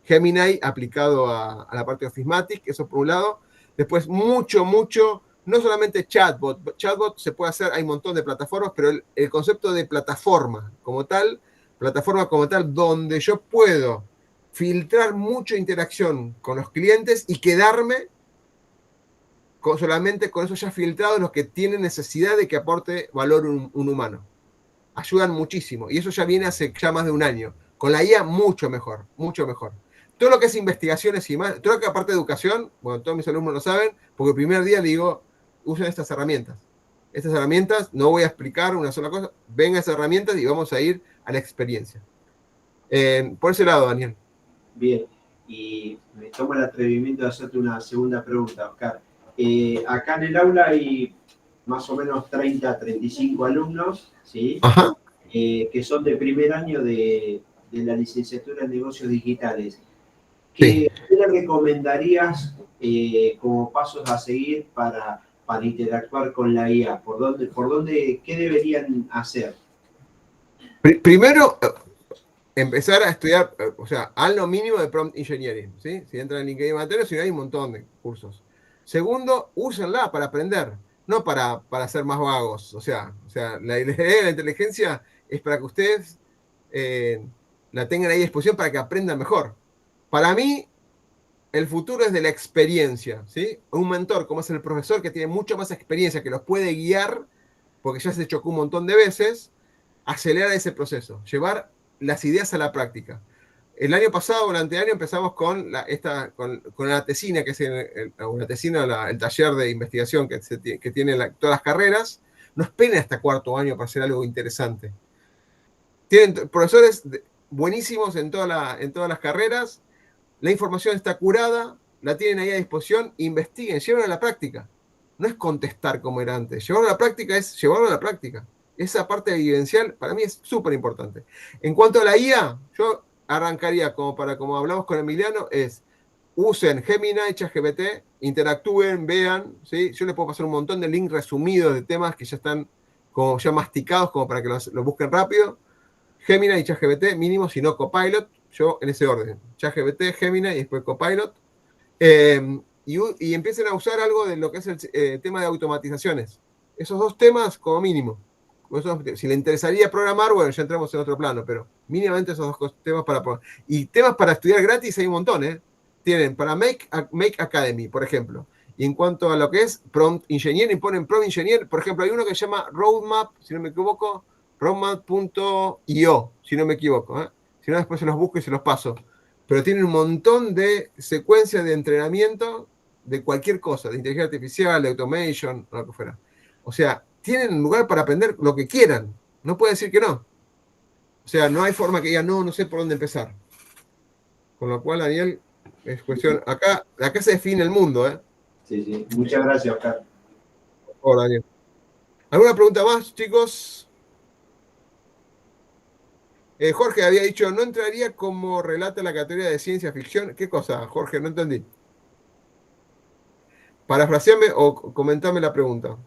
Gemini aplicado a la parte de Officematic, eso por un lado. Después, mucho, no solamente chatbot. Chatbot se puede hacer, hay un montón de plataformas, pero el concepto de plataforma como tal, donde yo puedo filtrar mucha interacción con los clientes y quedarme solamente con esos ya filtrados los que tienen necesidad de que aporte valor un humano. Ayudan muchísimo. Y eso ya viene hace ya más de un año. Con la IA mucho mejor, mucho mejor. Todo lo que es investigaciones y más, todo lo que aparte de educación, bueno, todos mis alumnos lo saben, porque el primer día digo, usen estas herramientas. Estas herramientas, no voy a explicar una sola cosa, ven esas herramientas y vamos a ir a la experiencia. Por ese lado, Daniel. Bien, y me tomo el atrevimiento de hacerte una segunda pregunta, Oscar. Acá en el aula hay más o menos 30, 35 alumnos, ¿sí? Que son de primer año de la licenciatura en negocios digitales. ¿Qué le recomendarías como pasos a seguir para interactuar con la IA? ¿Qué deberían hacer? Primero, empezar a estudiar, o sea, a lo mínimo de prompt engineering, ¿sí? Si entran en LinkedIn Material, si no hay un montón de cursos. Segundo, úsenla para aprender, no para ser más vagos. O sea, la idea de la inteligencia es para que ustedes la tengan ahí a disposición para que aprendan mejor. Para mí, el futuro es de la experiencia, ¿sí? Un mentor, como es el profesor, que tiene mucha más experiencia, que los puede guiar, porque ya se chocó un montón de veces, acelerar ese proceso, llevar las ideas a la práctica. El año pasado, el anteaño, empezamos con la tesina, que es el taller de investigación que tiene todas las carreras. No esperen hasta cuarto año para hacer algo interesante. Tienen profesores buenísimos en todas las carreras, la información está curada, la tienen ahí a disposición, investiguen, llévenla a la práctica. No es contestar como era antes, llevarlo a la práctica es llevarlo a la práctica. Esa parte vivencial para mí es súper importante. En cuanto a la IA, yo arrancaría como hablamos con Emiliano, usen Gemini, ChatGPT, interactúen, vean, ¿sí? Yo les puedo pasar un montón de links resumidos de temas que ya están como ya masticados como para que los busquen rápido. Gemini y ChatGPT, mínimo, si no Copilot, yo en ese orden. ChatGPT, Gemini y después Copilot. Y empiecen a usar algo de lo que es el tema de automatizaciones. Esos dos temas como mínimo. Si le interesaría programar, bueno, ya entramos en otro plano, pero mínimamente esos dos temas para programar. Y temas para estudiar gratis hay un montón, ¿eh? Tienen para Make Academy, por ejemplo. Y en cuanto a lo que es Prompt Engineering, ponen Prompt Engineer, por ejemplo, hay uno que se llama Roadmap, si no me equivoco, roadmap.io, si no me equivoco, ¿eh? Si no, después se los busco y se los paso. Pero tienen un montón de secuencias de entrenamiento de cualquier cosa, de inteligencia artificial, de automation, o lo que fuera. O sea, tienen un lugar para aprender lo que quieran. No puede decir que no. O sea, no hay forma que diga, no sé por dónde empezar. Con lo cual, Daniel, es cuestión. Acá se define el mundo, ¿eh? Sí. Muchas gracias, Oscar. Hola, Daniel. ¿Alguna pregunta más, chicos? Jorge había dicho, ¿no entraría como relata la categoría de ciencia ficción? ¿Qué cosa, Jorge? No entendí. Parafraseame o comentame la pregunta.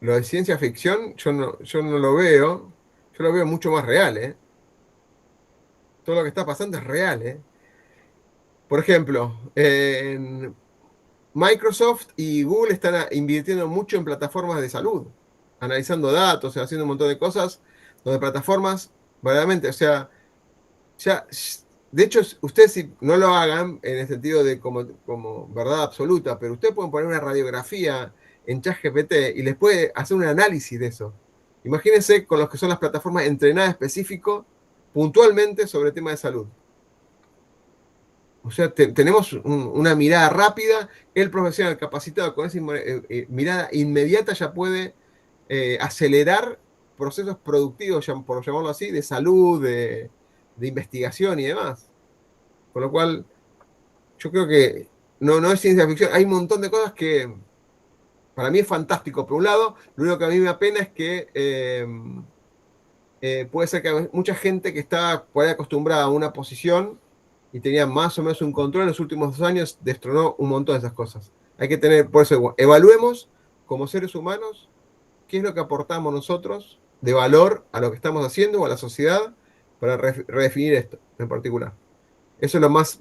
lo de ciencia ficción, yo no lo veo. Yo lo veo mucho más real, ¿eh? Todo lo que está pasando es real, ¿eh? Por ejemplo, Microsoft y Google están invirtiendo mucho en plataformas de salud, analizando datos, haciendo un montón de cosas, donde plataformas, verdaderamente, o sea, ya, de hecho, ustedes si no lo hagan en el sentido de como verdad absoluta, pero ustedes pueden poner una radiografía en ChatGPT y les puede hacer un análisis de eso. Imagínense con los que son las plataformas entrenadas específico, puntualmente sobre el tema de salud. O sea, tenemos una mirada rápida, el profesional capacitado con esa mirada inmediata ya puede acelerar procesos productivos, por llamarlo así, de salud, de investigación y demás. Con lo cual, yo creo que no es ciencia ficción. Hay un montón de cosas que para mí es fantástico. Por un lado, lo único que a mí me apena es que puede ser que hay mucha gente que está por ahí acostumbrada a una posición y tenía más o menos un control en los últimos 2 años, destronó un montón de esas cosas. Hay que tener, por eso, evaluemos como seres humanos qué es lo que aportamos nosotros de valor a lo que estamos haciendo o a la sociedad para redefinir esto en particular. Eso es lo más,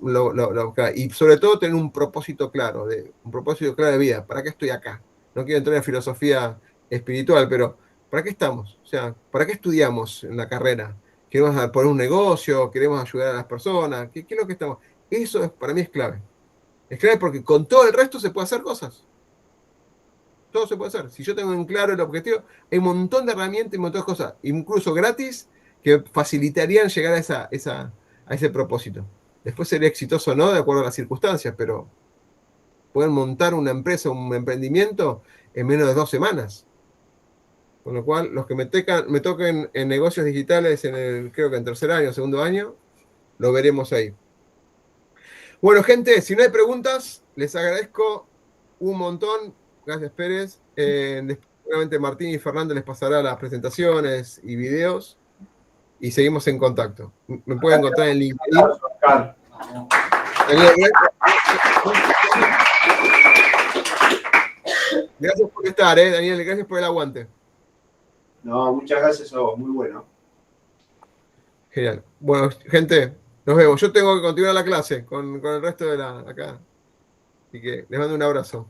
y sobre todo tener un propósito claro, de vida. ¿Para qué estoy acá? No quiero entrar en filosofía espiritual, pero ¿para qué estamos? O sea, ¿para qué estudiamos en la carrera? ¿Queremos poner un negocio? ¿Queremos ayudar a las personas? ¿Qué es lo que estamos? Eso para mí es clave. Es clave porque con todo el resto se puede hacer cosas. Todo se puede hacer. Si yo tengo en claro el objetivo, hay un montón de herramientas y un montón de cosas, incluso gratis, que facilitarían llegar a ese propósito. Después sería exitoso o no, de acuerdo a las circunstancias, pero pueden montar una empresa, un emprendimiento en menos de 2 semanas. Con lo cual, los que me toquen en negocios digitales creo que en tercer año, segundo año, lo veremos ahí. Bueno, gente, si no hay preguntas, les agradezco un montón. Gracias, Pérez. Seguramente Martín y Fernando les pasará las presentaciones y videos y seguimos en contacto. Me pueden encontrar en LinkedIn. Gracias por estar, Daniel. Gracias por el aguante. No, muchas gracias a vos. Muy bueno. Genial. Bueno, gente, nos vemos. Yo tengo que continuar la clase con el resto de acá. Así que les mando un abrazo.